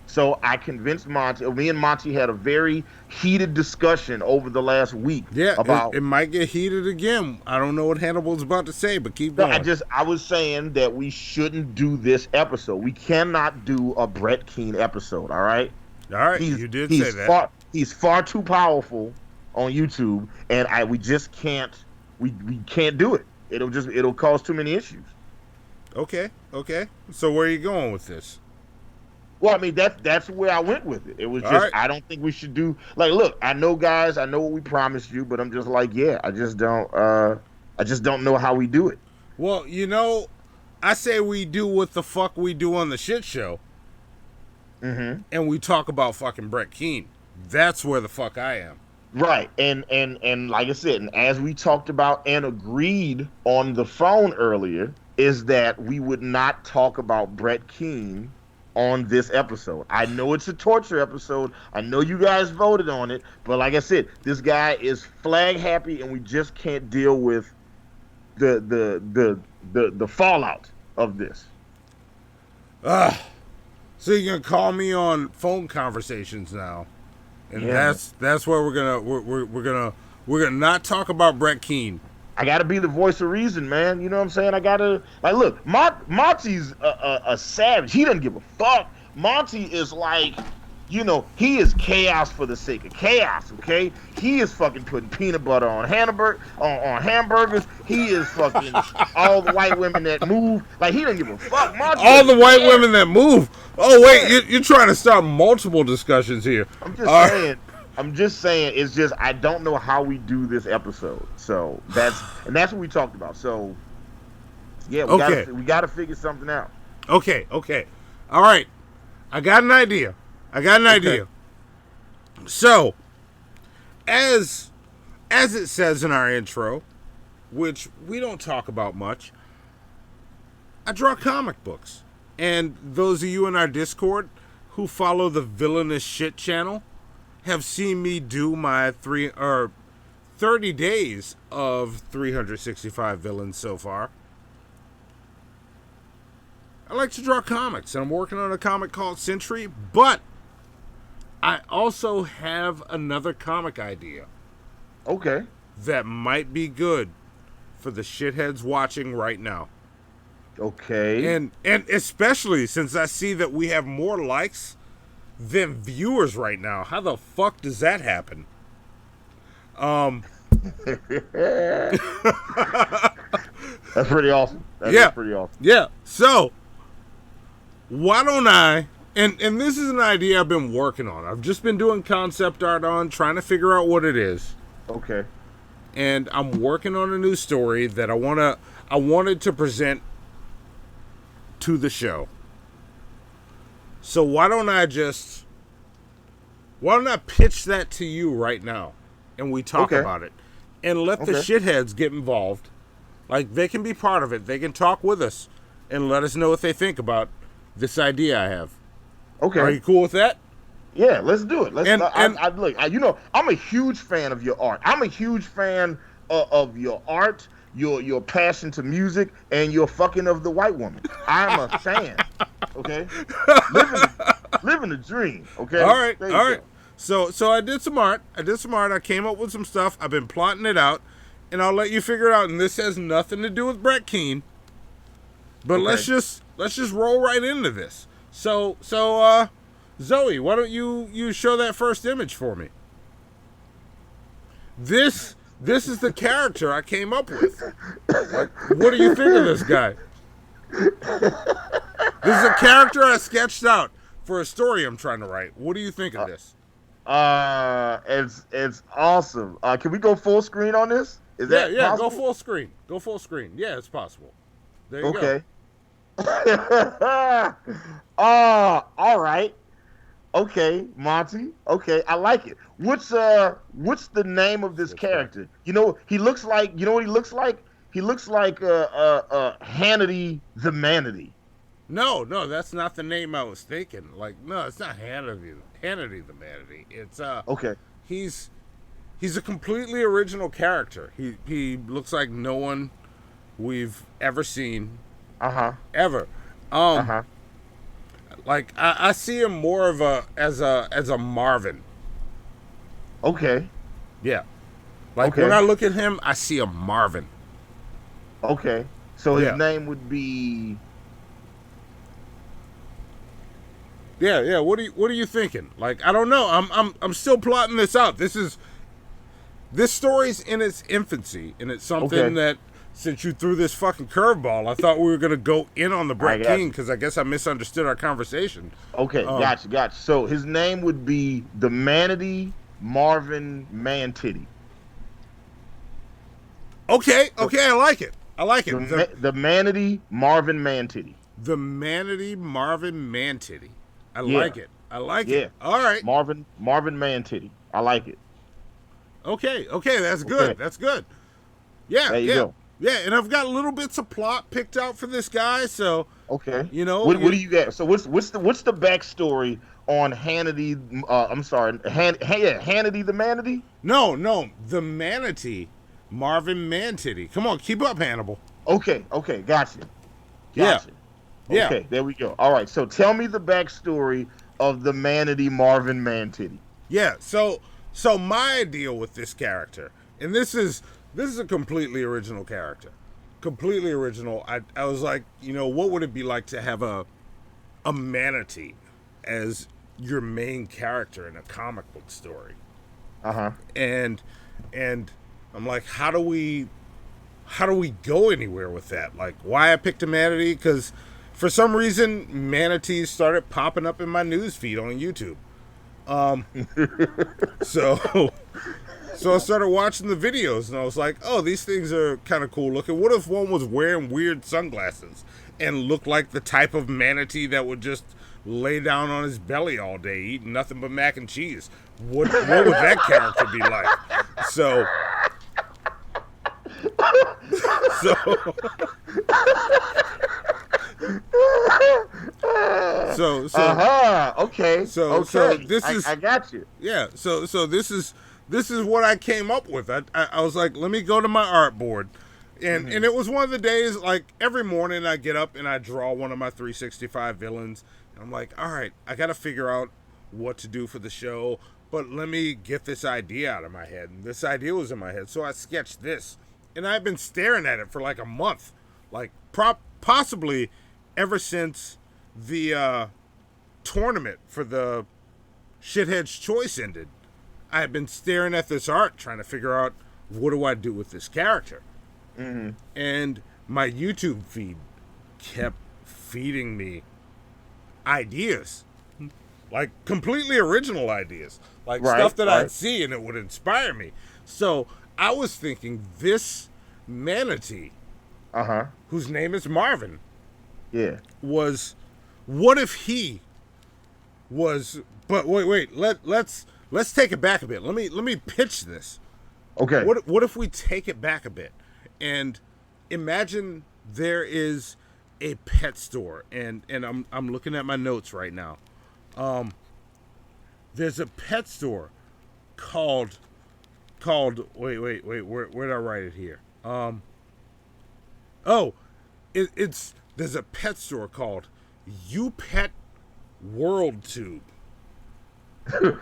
So I convinced Monty. Me and Monty had a very heated discussion over the last week. Yeah, about it might get heated again. I don't know what Hannibal's about to say, but keep going. I was saying that we shouldn't do this episode. We cannot do a Brett Keane episode. All right. All right. You did say that. He's far too powerful on YouTube, and we just can't. We can't do it. It'll cause too many issues. Okay. So where are you going with this? Well, I mean that's where I went with it. It was All just right. I don't think we should do like look, I know guys, I know what we promised you, but I'm just like, yeah, I just don't know how we do it. Well, I say we do what the fuck we do on the shit show. Mm-hmm. And we talk about fucking Brett Keane. That's where the fuck I am. Right. And like I said, and as we talked about and agreed on the phone earlier, is that we would not talk about Brett Keane on this episode. I know it's a torture episode. I know you guys voted on it, but like I said, this guy is flag happy, and we just can't deal with the fallout of this. So you're gonna call me on phone conversations now, and that's where we're gonna not talk about Brett Keane. I gotta be the voice of reason, man. You know what I'm saying? I gotta look. Monty's a savage. He doesn't give a fuck. Monty is like, he is chaos for the sake of chaos. Okay, he is fucking putting peanut butter on hamburgers. He is fucking all the white women that move. Like, he doesn't give a fuck. Monty all the white women that move. Oh wait, you're trying to start multiple discussions here. I'm just saying. It's just I don't know how we do this episode. So that's what we talked about. So yeah, we gotta figure something out. Okay. All right. I got an idea. So, as it says in our intro, which we don't talk about much, I draw comic books. And those of you in our Discord who follow the Villainous Shit channel have seen me do my 30 days of 365 villains so far. I like to draw comics, and I'm working on a comic called Sentry, but I also have another comic idea. Okay. That might be good for the shitheads watching right now. Okay. And especially since I see that we have more likes than viewers right now. How the fuck does that happen? That's pretty awesome. That's pretty awesome. Yeah. So, why don't I, and this is an idea I've been working on. I've just been doing concept art on, trying to figure out what it is. Okay. And I'm working on a new story that I wanted to present to the show. So why don't I pitch that to you right now, and we talk about it, and let the shitheads get involved. Like, they can be part of it. They can talk with us and let us know what they think about this idea I have. Okay. Are you cool with that? Yeah, let's do it. Look, I'm a huge fan of your art. I'm a huge fan of your art, your passion to music, and your fucking of the white woman. I'm a fan. Okay, living the dream. Okay. All right. So I did some art. I came up with some stuff. I've been plotting it out, and I'll let you figure it out. And this has nothing to do with Brett Keane. But let's just roll right into this. So Zoe, why don't you show that first image for me? This is the character I came up with. Like, what do you think of this guy? This is a character I sketched out for a story I'm trying to write. What do you think of this? It's awesome. Can we go full screen on this? Is that possible? Go full screen. Yeah, it's possible. There you go. Okay. All right. Okay, Monty. Okay, I like it. What's the name of this character? He looks like, you know what he looks like? He looks like Hannity the Manatee. No, that's not the name I was thinking. Like, no, it's not Hannity the Manatee. It's okay. He's a completely original character. He looks like no one we've ever seen. Ever. Like, I see him more of as a Marvin. Okay. Yeah. Like, when I look at him, I see a Marvin. Okay. So his name would be. Yeah. What are you thinking? Like, I don't know. I'm still plotting this out. This story's in its infancy, and it's something that since you threw this fucking curveball, I thought we were gonna go in on the Brett King you. because I guess I misunderstood our conversation. Okay, gotcha. So his name would be the Manatee Marvin Mantitty. Okay, I like it. The Manatee Marvin Mantitty. The Manatee Marvin Mantitty. I like it. All right. Marvin Mantitty. I like it. Okay, that's good. Okay. That's good. Yeah, there you go. Yeah, and I've got little bits of plot picked out for this guy, so okay. You know, what do you got? So what's the backstory on Hannity? I'm sorry, Hannity the Manatee? No, the Manatee, Marvin Mantitty. Come on, keep up, Hannibal. Okay, gotcha. Yeah. Okay, there we go. All right, so tell me the backstory of the Manatee Marvin Mantitty. Yeah, so my idea with this character, and this is a completely original character. Completely original. I was like, you know, what would it be like to have a manatee as your main character in a comic book story? And I'm like, how do we go anywhere with that? Like, why I picked a manatee? Because for some reason, manatees started popping up in my news feed on YouTube. So I started watching the videos, and I was like, oh, these things are kind of cool looking. What if one was wearing weird sunglasses and looked like the type of manatee that would just lay down on his belly all day, eating nothing but mac and cheese? What would that character be like? So okay. So this is I got you. Yeah. So this is what I came up with. I was like, let me go to my artboard, and it was one of the days, like every morning I get up and I draw one of my 365 villains. And I'm like, all right, I got to figure out what to do for the show, but let me get this idea out of my head. And this idea was in my head, so I sketched this, and I've been staring at it for like a month, like possibly ever since the tournament for the Shithead's Choice ended. I have been staring at this art, trying to figure out, what do I do with this character? And my YouTube feed kept feeding me ideas, like completely original ideas, like stuff that I'd see and it would inspire me. So I was thinking, this manatee, whose name is Marvin, was, what if he was? But wait, let's take it back a bit. Let me pitch this. Okay. What if we take it back a bit and imagine there is a pet store, and I'm looking at my notes right now. There's a pet store called wait, where did I write it here? There's a pet store called You Pet World Tube. So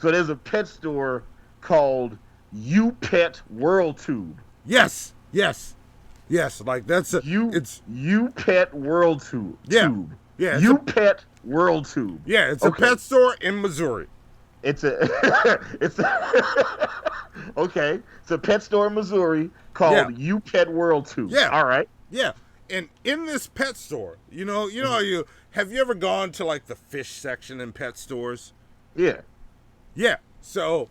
there's a pet store called You Pet World Tube. Yes. Like that's it's You Pet World Tube. Yeah. You Pet World Tube. Yeah, it's a pet store in Missouri. It's a okay. It's a pet store in Missouri called You Pet World Tube. Yeah. All right. Yeah. And in this pet store, you know how have you ever gone to like the fish section in pet stores? Yeah. Yeah. So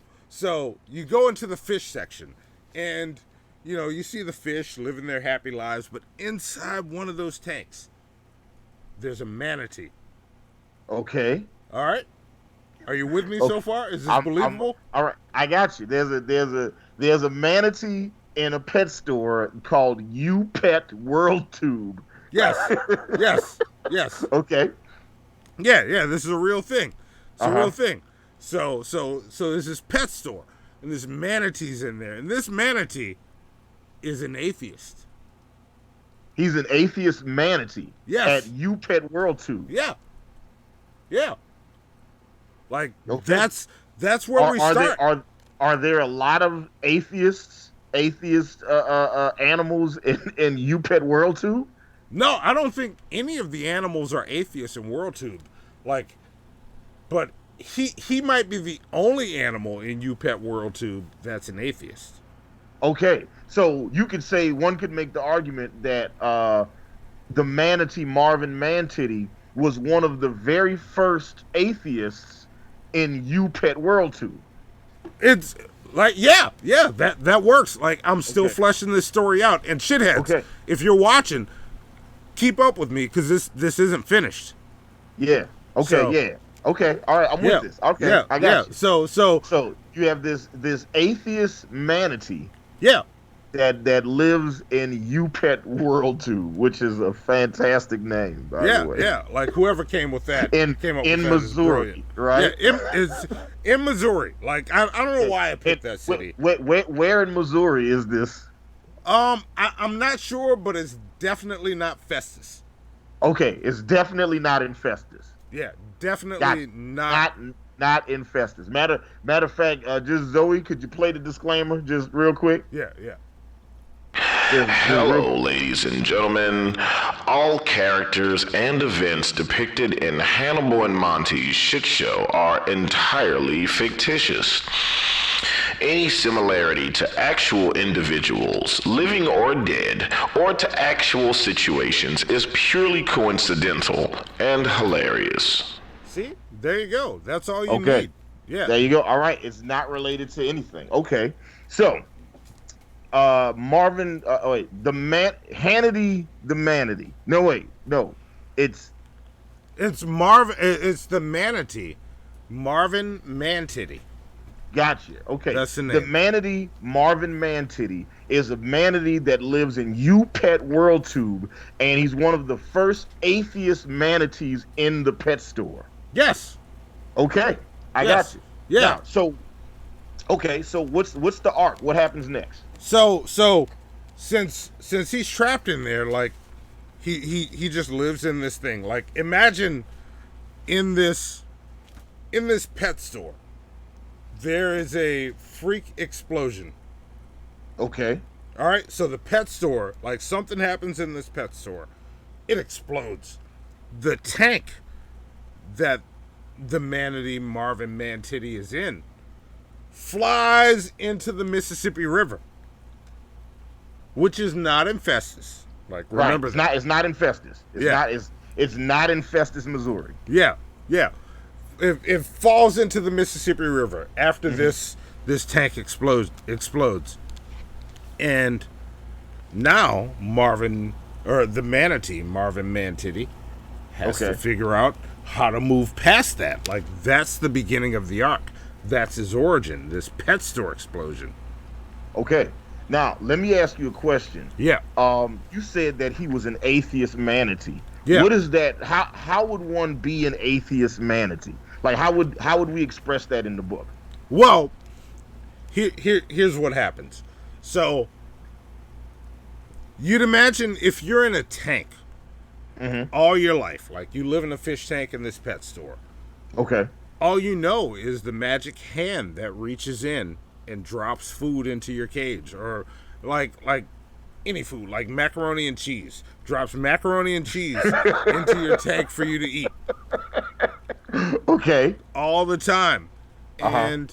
you go into the fish section, and you see the fish living their happy lives, but inside one of those tanks, there's a manatee. Okay. All right. Are you with me so far? Is this believable? All right. I got you. There's a manatee in a pet store called You Pet World Tube. Yes. Okay. Yeah. This is a real thing. It's a real thing. So there's this pet store, and this manatee's in there, and this manatee is an atheist. He's an atheist manatee. Yes. At You Pet World Tube. Yeah. Like that's where we start. Are there a lot of atheist animals in You Pet World Tube? No, I don't think any of the animals are atheists in World Tube. Like, but he might be the only animal in You Pet World Tube that's an atheist. Okay, so you could say one could make the argument that the manatee Marvin Mantitty was one of the very first atheists in You Pet World Tube. It's like, yeah, that works. Like, I'm still fleshing this story out. And shitheads, if you're watching, keep up with me because this isn't finished. Yeah. Okay. Okay. All right. I'm with this. Okay. I got you. So you have this atheist manatee. Yeah. That lives in You Pet World Tube, which is a fantastic name, by the way. Yeah. Like whoever came up with in Missouri, right? Yeah, it's in Missouri. Like I don't know why I picked that city. Where in Missouri is this? I'm not sure, but it's definitely not Festus. Okay, it's definitely not in Festus. Yeah, definitely not in Festus. Matter of fact, just Zoe, could you play the disclaimer just real quick? Yeah. Hello, ladies and gentlemen. All characters and events depicted in Hannibal and Monty's shit show are entirely fictitious. Any similarity to actual individuals, living or dead, or to actual situations is purely coincidental and hilarious. See? There you go. That's all you need. Yeah. There you go. All right. It's not related to anything. Okay. So, Marvin, Hannity the Manatee. No. It's Marvin. It's the Manatee, Marvin Mantitty. Gotcha. Okay. That's the name. The manatee Marvin Mantitty is a manatee that lives in You Pet World Tube, and he's one of the first atheist manatees in the pet store. Yes. Okay. I got you. Yeah. Now, so what's the arc? What happens next? So since he's trapped in there, like he just lives in this thing. Like, imagine in this pet store, there is a freak explosion. Okay. All right. So the pet store, like something happens in this pet store, it explodes. The tank that the manatee Marvin Mantitty is in flies into the Mississippi River, which is not in Festus. Like, remember that. It's not in Festus. It's not in Festus, Missouri. Yeah. It falls into the Mississippi River after this tank explodes, and now the manatee Marvin Mantitty has to figure out how to move past that. Like, that's the beginning of the arc. That's his origin. This pet store explosion. Okay. Now let me ask you a question. Yeah. You said that he was an atheist manatee. Yeah. What is that? How would one be an atheist manatee? Like, how would we express that in the book? Well, here's what happens. So, you'd imagine if you're in a tank all your life, like you live in a fish tank in this pet store. Okay. All you know is the magic hand that reaches in and drops food into your cage, or like any food, like macaroni and cheese, drops macaroni and cheese into your tank for you to eat. Okay. All the time. And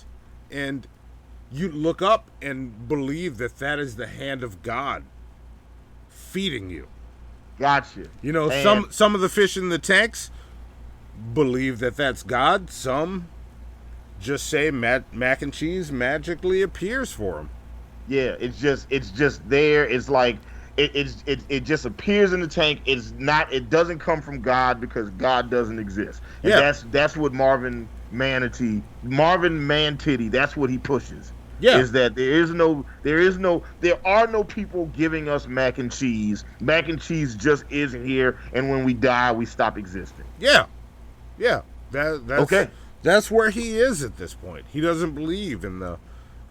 you look up and believe that is the hand of God feeding you. Gotcha. You know, some of the fish in the tanks believe that that's God. Some just say mac and cheese magically appears for them. Yeah, it's just there. It's like it just appears in the tank. It doesn't come from God because God doesn't exist. And that's what Marvin Mantitty, that's what he pushes. Yeah. Is that there are no people giving us mac and cheese. Mac and cheese just isn't here, and when we die, we stop existing. Yeah. That's where he is at this point. He doesn't believe in the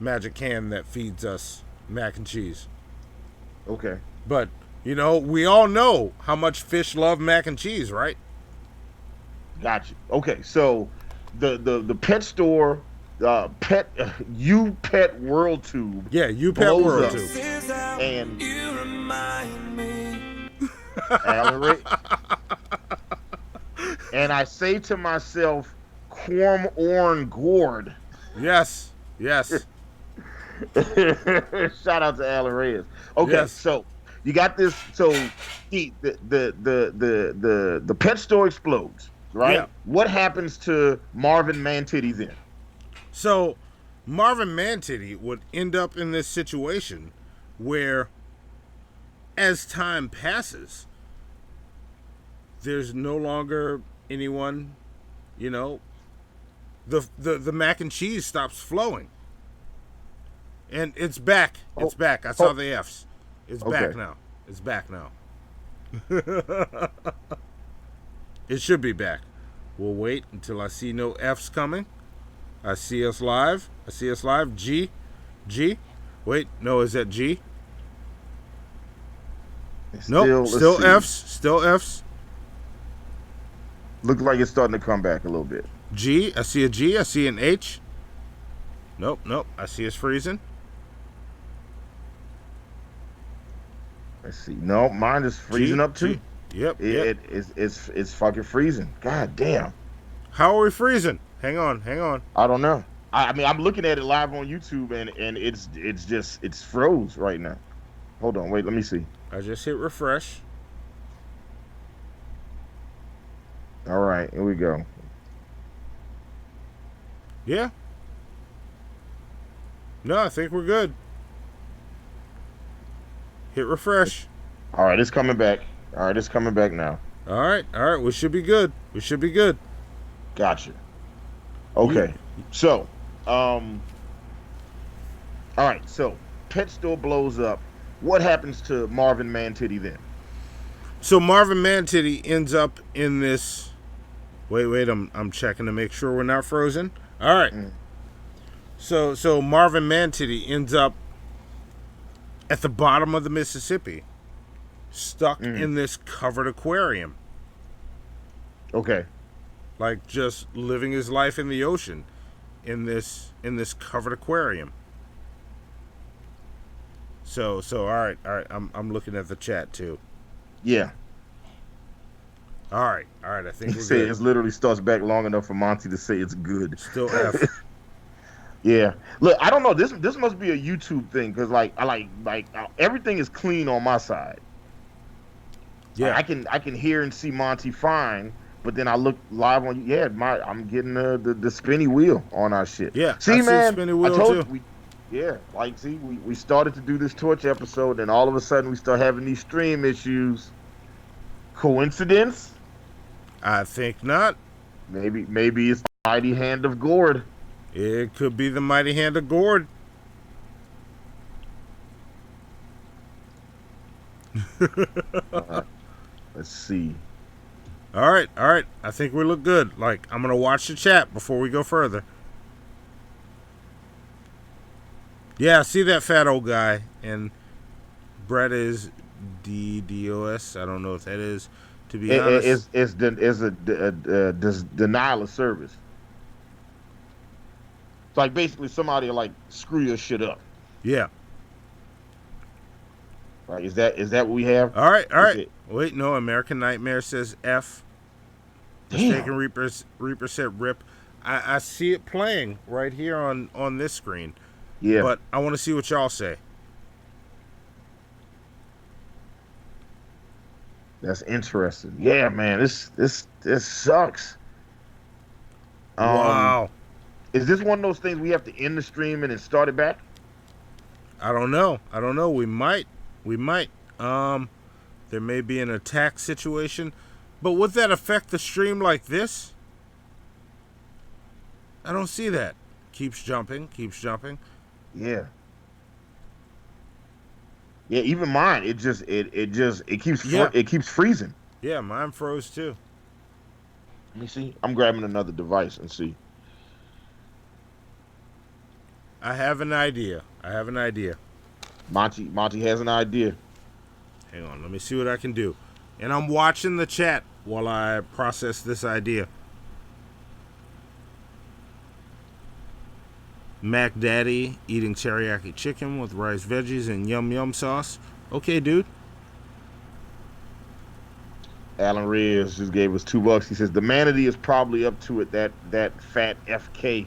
magic hand that feeds us mac and cheese. Okay. But, you know, we all know how much fish love mac and cheese, right? Gotcha. Okay, so the pet store, You Pet World Tube. Yeah, You Pet World Tube. And Alan and I say to myself, Quorm Orn Gord. Yes. Shout out to Alan Reyes. Okay, Yes. so you got this. So the pet store explodes, right? Yeah. What happens to Marvin Mantitty then? So Marvin Mantitty would end up in this situation where, as time passes, there's no longer anyone, the mac and cheese stops flowing. And it's back. It's back. I saw the F's. It's back now. It's back now. It should be back. We'll wait until I see no F's coming. I see us live. G. Wait, no, is that G? Nope. Still F's. Still F's. Looks like it's starting to come back a little bit. G. I see a G. I see an H. Nope. I see us freezing. Let's see. No, mine is freezing up too. Yep. It's fucking freezing. God damn. How are we freezing? Hang on. I don't know. I mean, I'm looking at it live on YouTube and it's froze right now. Hold on, wait, let me see. I just hit refresh. All right, here we go. Yeah. No, I think we're good. Hit refresh. All right, it's coming back. All right, it's coming back now. All right. We should be good. Gotcha. Okay. So, all right, so pet store blows up. What happens to Marvin Mantitty then? So Marvin Mantitty ends up in this. Wait, I'm checking to make sure we're not frozen. All right. So Marvin Mantitty ends up at the bottom of the Mississippi, stuck in this covered aquarium. Okay. Like just living his life in the ocean, in this covered aquarium. So all right. I'm looking at the chat too. Yeah. All right. I think we're good. It literally starts back long enough for Monty to say it's good. Still F. Yeah. Look, I don't know. This must be a YouTube thing because I like everything is clean on my side. Yeah. I can hear and see Monty fine, but then I look live on. Yeah, I'm getting the spinny wheel on our shit. Yeah. See, man, spinny wheel I told too. We started to do this Torch episode, and all of a sudden we start having these stream issues. Coincidence? I think not. Maybe it's the mighty hand of Gord. It could be the mighty hand of Gord. Let's see. All right. I think we look good. Like, I'm going to watch the chat before we go further. Yeah, I see that fat old guy. And Brett is DDoS. I don't know if that is, to be honest. It's a denial of service. It's like basically somebody will like screw your shit up. Yeah. Right? Is that what we have? All right. Wait, no. American Nightmare says F. Mistaken Reaper said rip. I see it playing right here on this screen. Yeah. But I want to see what y'all say. That's interesting. Yeah, man. This sucks. Wow. Is this one of those things we have to end the stream and then start it back? I don't know. We might. There may be an attack situation. But would that affect the stream like this? I don't see that. Keeps jumping. Yeah. Yeah, even mine. It keeps freezing. Yeah, mine froze too. Let me see. I'm grabbing another device and see. I have an idea. Monty has an idea. Hang on, let me see what I can do. And I'm watching the chat while I process this idea. Mac Daddy eating teriyaki chicken with rice, veggies, and yum sauce. Okay, dude. Alan Reyes just gave us $2. He says the Manatee is probably up to it. That fat FK.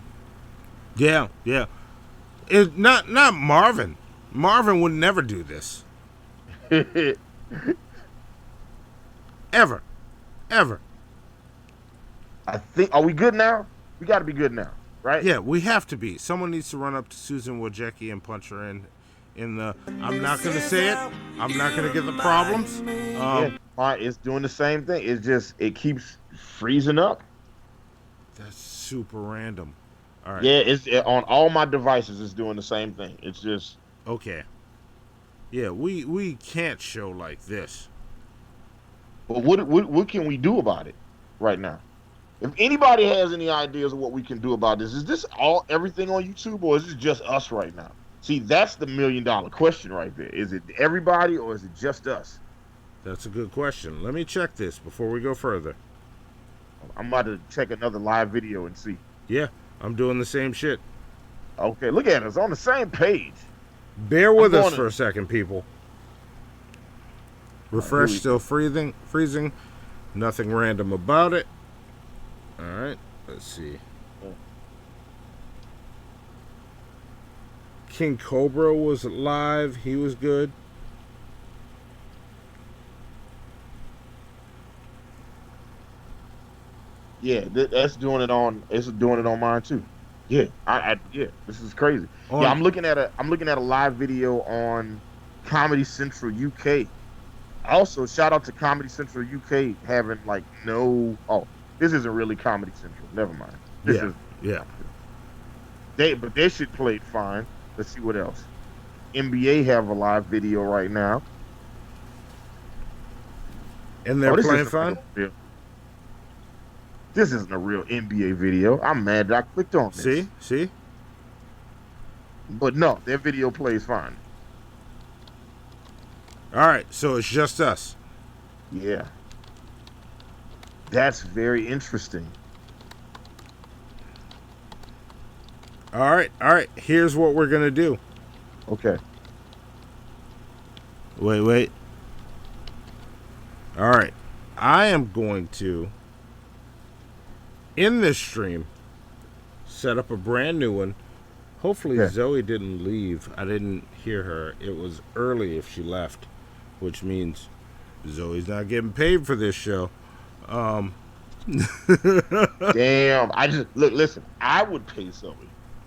Yeah. Not Marvin. Marvin would never do this. Ever. I think. Are we good now? We got to be good now, right? Yeah, we have to be. Someone needs to run up to Susan Wojcicki and punch her in the. I'm not gonna say it. I'm not gonna get the problems. It's doing the same thing. It keeps freezing up. That's super random. All right. Yeah, on all my devices. It's doing the same thing. It's just okay. Yeah, we can't show like this. But what can we do about it right now? If anybody has any ideas of what we can do about this, is this everything on YouTube, or is it just us right now? See, that's the $1 million question right there. Is it everybody, or is it just us? That's a good question. Let me check this before we go further. I'm about to check another live video and see. Yeah, I'm doing the same shit. Okay, look at us on the same page. Bear with us for a second, people. Refresh, still freezing. Nothing random about it. All right, let's see. King Cobra was live. He was good. Yeah, that's doing it on. It's doing it on mine too. Yeah, yeah. This is crazy. Yeah, I'm looking at a live video on Comedy Central UK. Also, shout out to Comedy Central UK having like no. Oh, this isn't really Comedy Central. Never mind. But they should play it fine. Let's see what else. NBA have a live video right now. And they're playing fine? This isn't a real NBA video. I'm mad that I clicked on this. See? But no, their video plays fine. All right, so it's just us. Yeah. That's very interesting. All right. Here's what we're going to do. Okay. Wait. All right. I am going to, in this stream, set up a brand new one. Hopefully Zoe didn't leave. I didn't hear her. It was early if she left, which means Zoe's not getting paid for this show. Damn. Listen, I would pay Zoe.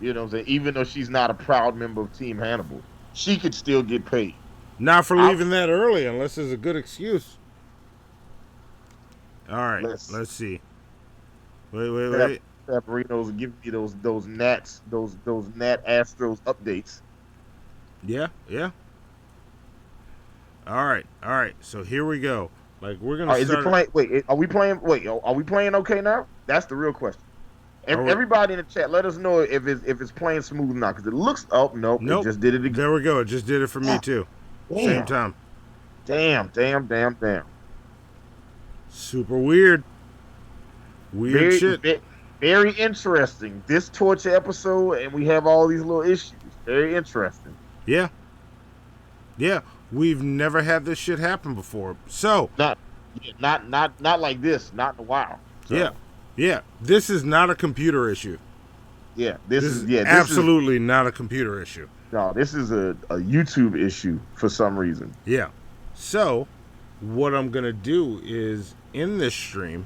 You know what I'm saying? Even though she's not a proud member of Team Hannibal, she could still get paid. Not for leaving that early, unless there's a good excuse. All right, let's see. Wait. Marino's give me those Nats, those Nat Astros updates. Yeah. All right. So here we go. Like we're gonna. Is it playing? Wait, are we playing? Wait, are we playing okay now? That's the real question. Everybody in the chat, let us know if it's playing smooth now, because it looks. Oh nope, it just did it again. There we go. It just did it for me too. Same time. Damn. Super weird. Shit. Very interesting. This torture episode, and we have all these little issues. Very interesting. Yeah. We've never had this shit happen before. So not like this. Not in a while. So. Yeah. This is not a computer issue. Yeah. This is absolutely not a computer issue. No, this is a YouTube issue for some reason. Yeah. So what I'm gonna do is in this stream,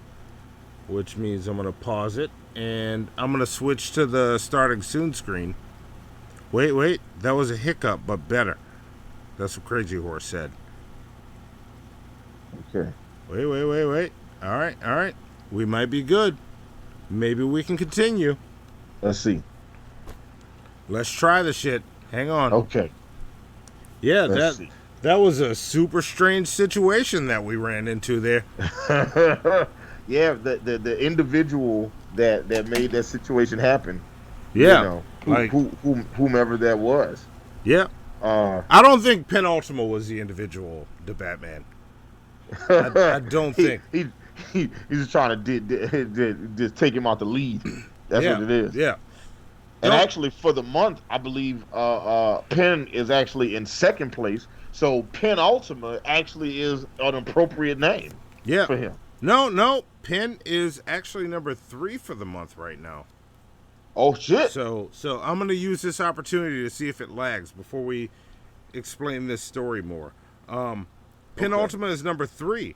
which means I'm gonna pause it, and I'm gonna switch to the starting soon screen. Wait, that was a hiccup, but better. That's what Crazy Horse said. Okay. Wait. All right. We might be good. Maybe we can continue. Let's see. Let's try the shit. Hang on. Okay. Yeah, that was a super strange situation that we ran into there. Yeah, the individual that made that situation happen. Yeah. Whomever that was. Yeah. I don't think Penultima was the individual, the Batman. I don't think. He's just trying to just take him out the lead. That's what it is. Yeah. And actually, for the month, I believe Penn is actually in second place. So Penultima actually is an appropriate name. Yeah. For him. No. Penn is actually number 3 for the month right now. Oh shit! So I'm gonna use this opportunity to see if it lags before we explain this story more. Penultimate is number 3.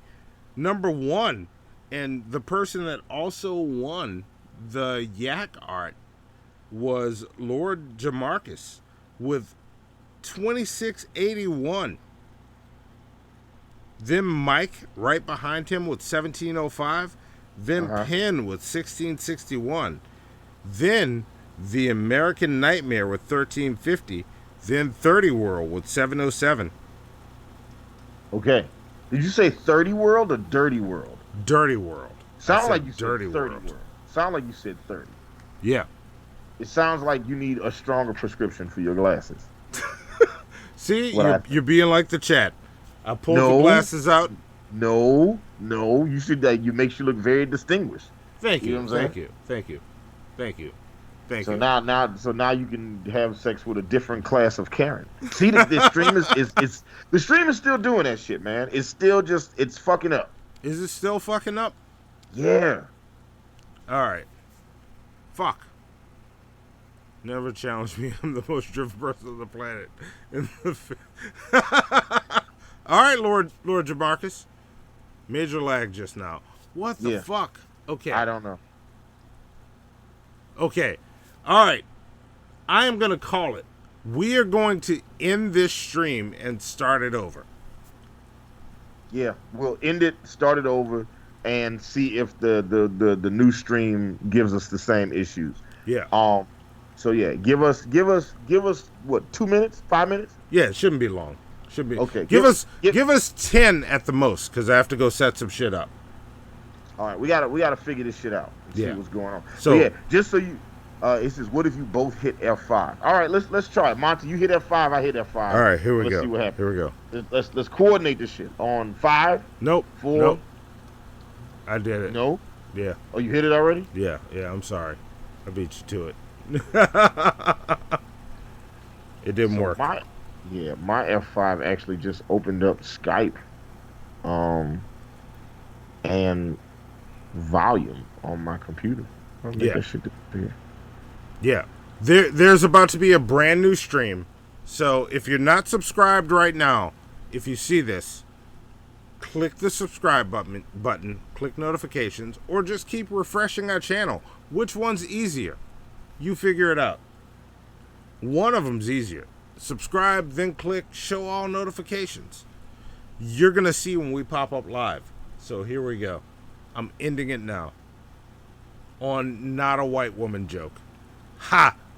Number 1, and the person that also won the yak art was Lord Jamarcus with 2681. Then Mike right behind him with 1705. Then Penn with 1661. Then the American Nightmare with 1350. Then 30 World with 707. Okay. Did you say 30 World or Dirty World? Dirty World. Sound like you said Dirty 30 World. World. Sound like you said 30. Yeah. It sounds like you need a stronger prescription for your glasses. See, you're being like the chat. I pulled the glasses out. No. You should. You makes you look very distinguished. Thank you. Know what I'm Thank saying? you. Thank you. Thank you. Thank So you. now you can have sex with a different class of Karen. See, this stream is the stream is still doing that shit, man. It's still it's fucking up. Is it still fucking up? Yeah. All right. Fuck. Never challenge me. I'm the most driven person on the planet. All right, Lord Jamarcus. Major lag just now. What the fuck? Okay. I don't know. Okay. All right. I am going to call it. We are going to end this stream and start it over. Yeah, we'll end it, start it over, and see if the new stream gives us the same issues. Yeah. So yeah, give us what, 2 minutes, 5 minutes? Yeah, it shouldn't be long. Should be okay. Give us 10 at the most, because I have to go set some shit up. All right, we gotta figure this shit out and see Yeah. what's going on. So But yeah, just so you, it says, what if you both hit F5? All right, let's try it. Monty, you hit F5, I hit F5. All right, here we Let's go. see what happens. Here we go. Let's coordinate this shit on 5. Nope. 4. Nope. I did it. No. Yeah. Oh, you hit it already? Yeah. I'm sorry. I beat you to it. It didn't work. My F5 actually just opened up Skype, and volume on my computer. I'll make that shit disappear. Yeah. There's about to be a brand new stream. So if you're not subscribed right now, if you see this, click the subscribe button, click notifications, or just keep refreshing our channel. Which one's easier? You figure it out. One of them's easier. Subscribe, then click show all notifications. You're going to see when we pop up live. So here we go. I'm ending it now. On Not a White Woman Joke. Ha!